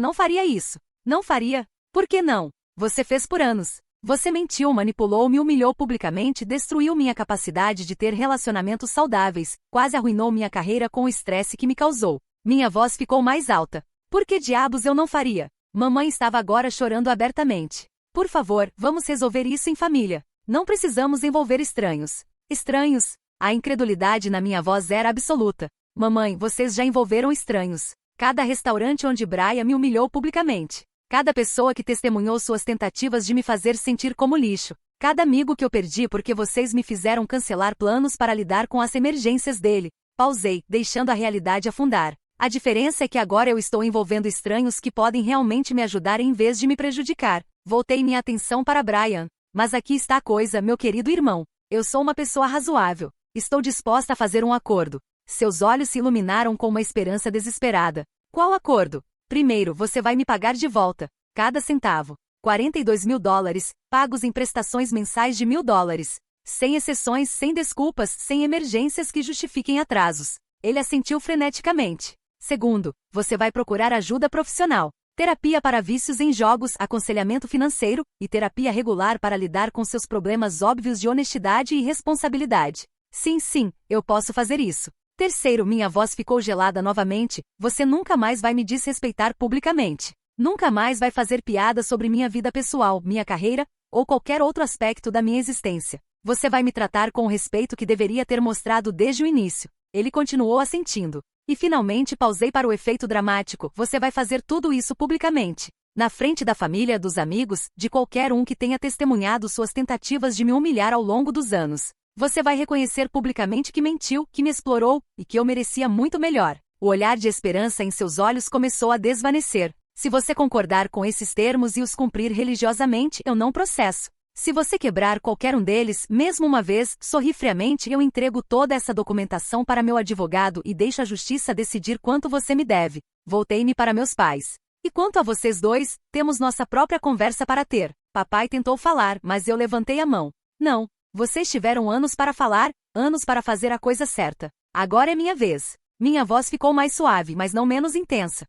não faria isso. Não faria? Por que não? Você fez por anos. Você mentiu, manipulou, me humilhou publicamente, destruiu minha capacidade de ter relacionamentos saudáveis, quase arruinou minha carreira com o estresse que me causou. Minha voz ficou mais alta. Por que diabos eu não faria? Mamãe estava agora chorando abertamente. Por favor, vamos resolver isso em família. Não precisamos envolver estranhos. Estranhos? A incredulidade na minha voz era absoluta. Mamãe, vocês já envolveram estranhos. Cada restaurante onde Brian me humilhou publicamente. Cada pessoa que testemunhou suas tentativas de me fazer sentir como lixo. Cada amigo que eu perdi porque vocês me fizeram cancelar planos para lidar com as emergências dele. Pausei, deixando a realidade afundar. A diferença é que agora eu estou envolvendo estranhos que podem realmente me ajudar em vez de me prejudicar. Voltei minha atenção para Brian. Mas aqui está a coisa, meu querido irmão. Eu sou uma pessoa razoável. Estou disposta a fazer um acordo. Seus olhos se iluminaram com uma esperança desesperada. Qual acordo? Primeiro, você vai me pagar de volta. Cada centavo. 42 mil dólares, pagos em prestações mensais de $1.000. Sem exceções, sem desculpas, sem emergências que justifiquem atrasos. Ele assentiu freneticamente. Segundo, você vai procurar ajuda profissional. Terapia para vícios em jogos, aconselhamento financeiro, e terapia regular para lidar com seus problemas óbvios de honestidade e responsabilidade. Sim, eu posso fazer isso. Terceiro, minha voz ficou gelada novamente, você nunca mais vai me desrespeitar publicamente. Nunca mais vai fazer piadas sobre minha vida pessoal, minha carreira, ou qualquer outro aspecto da minha existência. Você vai me tratar com o respeito que deveria ter mostrado desde o início. Ele continuou assentindo. E finalmente pausei para o efeito dramático, você vai fazer tudo isso publicamente. Na frente da família, dos amigos, de qualquer um que tenha testemunhado suas tentativas de me humilhar ao longo dos anos. Você vai reconhecer publicamente que mentiu, que me explorou, e que eu merecia muito melhor. O olhar de esperança em seus olhos começou a desvanecer. Se você concordar com esses termos e os cumprir religiosamente, eu não processo. Se você quebrar qualquer um deles, mesmo uma vez, sorri friamente, eu entrego toda essa documentação para meu advogado e deixo a justiça decidir quanto você me deve. Voltei-me para meus pais. E quanto a vocês dois, temos nossa própria conversa para ter. Papai tentou falar, mas eu levantei a mão. Não. Vocês tiveram anos para falar, anos para fazer a coisa certa. Agora é minha vez. Minha voz ficou mais suave, mas não menos intensa.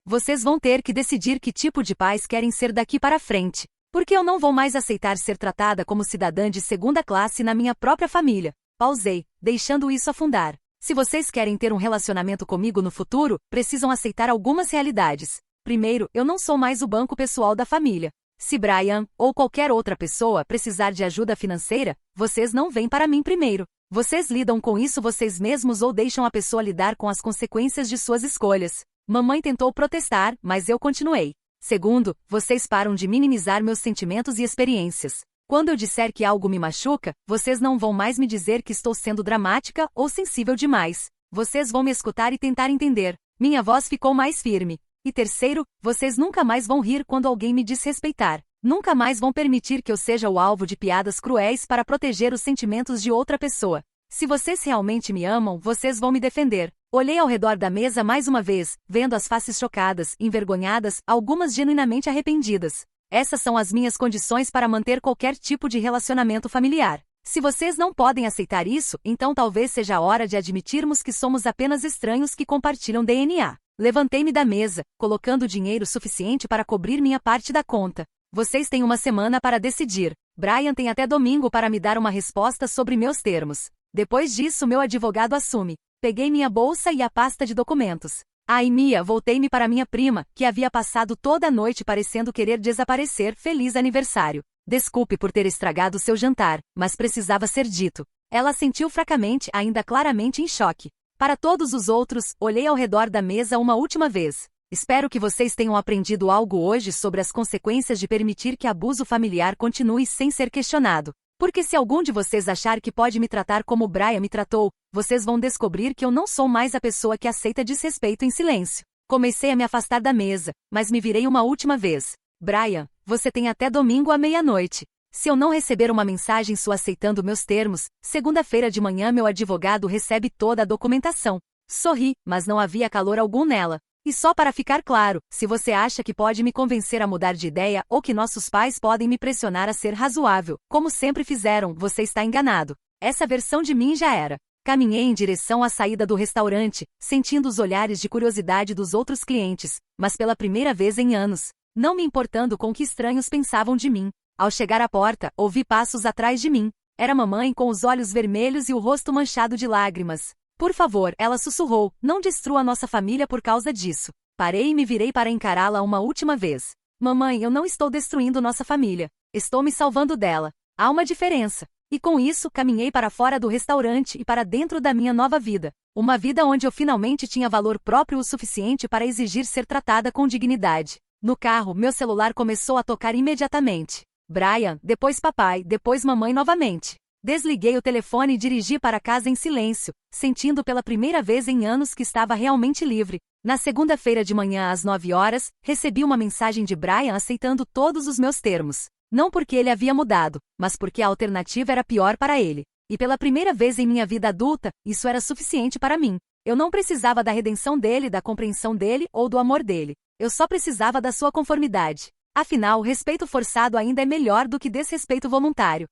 Vocês vão ter que decidir que tipo de pais querem ser daqui para frente. Porque eu não vou mais aceitar ser tratada como cidadã de segunda classe na minha própria família. Pausei, deixando isso afundar. Se vocês querem ter um relacionamento comigo no futuro, precisam aceitar algumas realidades. Primeiro, eu não sou mais o banco pessoal da família. Se Brian, ou qualquer outra pessoa, precisar de ajuda financeira, vocês não vêm para mim primeiro. Vocês lidam com isso vocês mesmos ou deixam a pessoa lidar com as consequências de suas escolhas. Mamãe tentou protestar, mas eu continuei. Segundo, vocês param de minimizar meus sentimentos e experiências. Quando eu disser que algo me machuca, vocês não vão mais me dizer que estou sendo dramática ou sensível demais. Vocês vão me escutar e tentar entender. Minha voz ficou mais firme. E terceiro, vocês nunca mais vão rir quando alguém me desrespeitar. Nunca mais vão permitir que eu seja o alvo de piadas cruéis para proteger os sentimentos de outra pessoa. Se vocês realmente me amam, vocês vão me defender. Olhei ao redor da mesa mais uma vez, vendo as faces chocadas, envergonhadas, algumas genuinamente arrependidas. Essas são as minhas condições para manter qualquer tipo de relacionamento familiar. Se vocês não podem aceitar isso, então talvez seja a hora de admitirmos que somos apenas estranhos que compartilham DNA. Levantei-me da mesa, colocando dinheiro suficiente para cobrir minha parte da conta. Vocês têm uma semana para decidir. Brian tem até domingo para me dar uma resposta sobre meus termos. Depois disso, meu advogado assume. Peguei minha bolsa e a pasta de documentos. Ai, Mia, voltei-me para minha prima, que havia passado toda a noite parecendo querer desaparecer. Feliz aniversário. Desculpe por ter estragado seu jantar, mas precisava ser dito. Ela sentiu fracamente, ainda claramente em choque. Para todos os outros, olhei ao redor da mesa uma última vez. Espero que vocês tenham aprendido algo hoje sobre as consequências de permitir que abuso familiar continue sem ser questionado. Porque se algum de vocês achar que pode me tratar como Brian me tratou, vocês vão descobrir que eu não sou mais a pessoa que aceita desrespeito em silêncio. Comecei a me afastar da mesa, mas me virei uma última vez. Brian, você tem até domingo à meia-noite. Se eu não receber uma mensagem sua aceitando meus termos, segunda-feira de manhã meu advogado recebe toda a documentação. Sorri, mas não havia calor algum nela. E só para ficar claro, se você acha que pode me convencer a mudar de ideia ou que nossos pais podem me pressionar a ser razoável, como sempre fizeram, você está enganado. Essa versão de mim já era. Caminhei em direção à saída do restaurante, sentindo os olhares de curiosidade dos outros clientes, mas pela primeira vez em anos, não me importando com o que estranhos pensavam de mim. Ao chegar à porta, ouvi passos atrás de mim. Era mamãe com os olhos vermelhos e o rosto manchado de lágrimas. Por favor, ela sussurrou, não destrua nossa família por causa disso. Parei e me virei para encará-la uma última vez. Mamãe, eu não estou destruindo nossa família. Estou me salvando dela. Há uma diferença. E com isso, caminhei para fora do restaurante e para dentro da minha nova vida. Uma vida onde eu finalmente tinha valor próprio o suficiente para exigir ser tratada com dignidade. No carro, meu celular começou a tocar imediatamente. Brian, depois papai, depois mamãe novamente. Desliguei o telefone e dirigi para casa em silêncio, sentindo pela primeira vez em anos que estava realmente livre. Na segunda-feira de manhã às 9 horas, recebi uma mensagem de Brian aceitando todos os meus termos. Não porque ele havia mudado, mas porque a alternativa era pior para ele. E pela primeira vez em minha vida adulta, isso era suficiente para mim. Eu não precisava da redenção dele, da compreensão dele ou do amor dele. Eu só precisava da sua conformidade. Afinal, respeito forçado ainda é melhor do que desrespeito voluntário.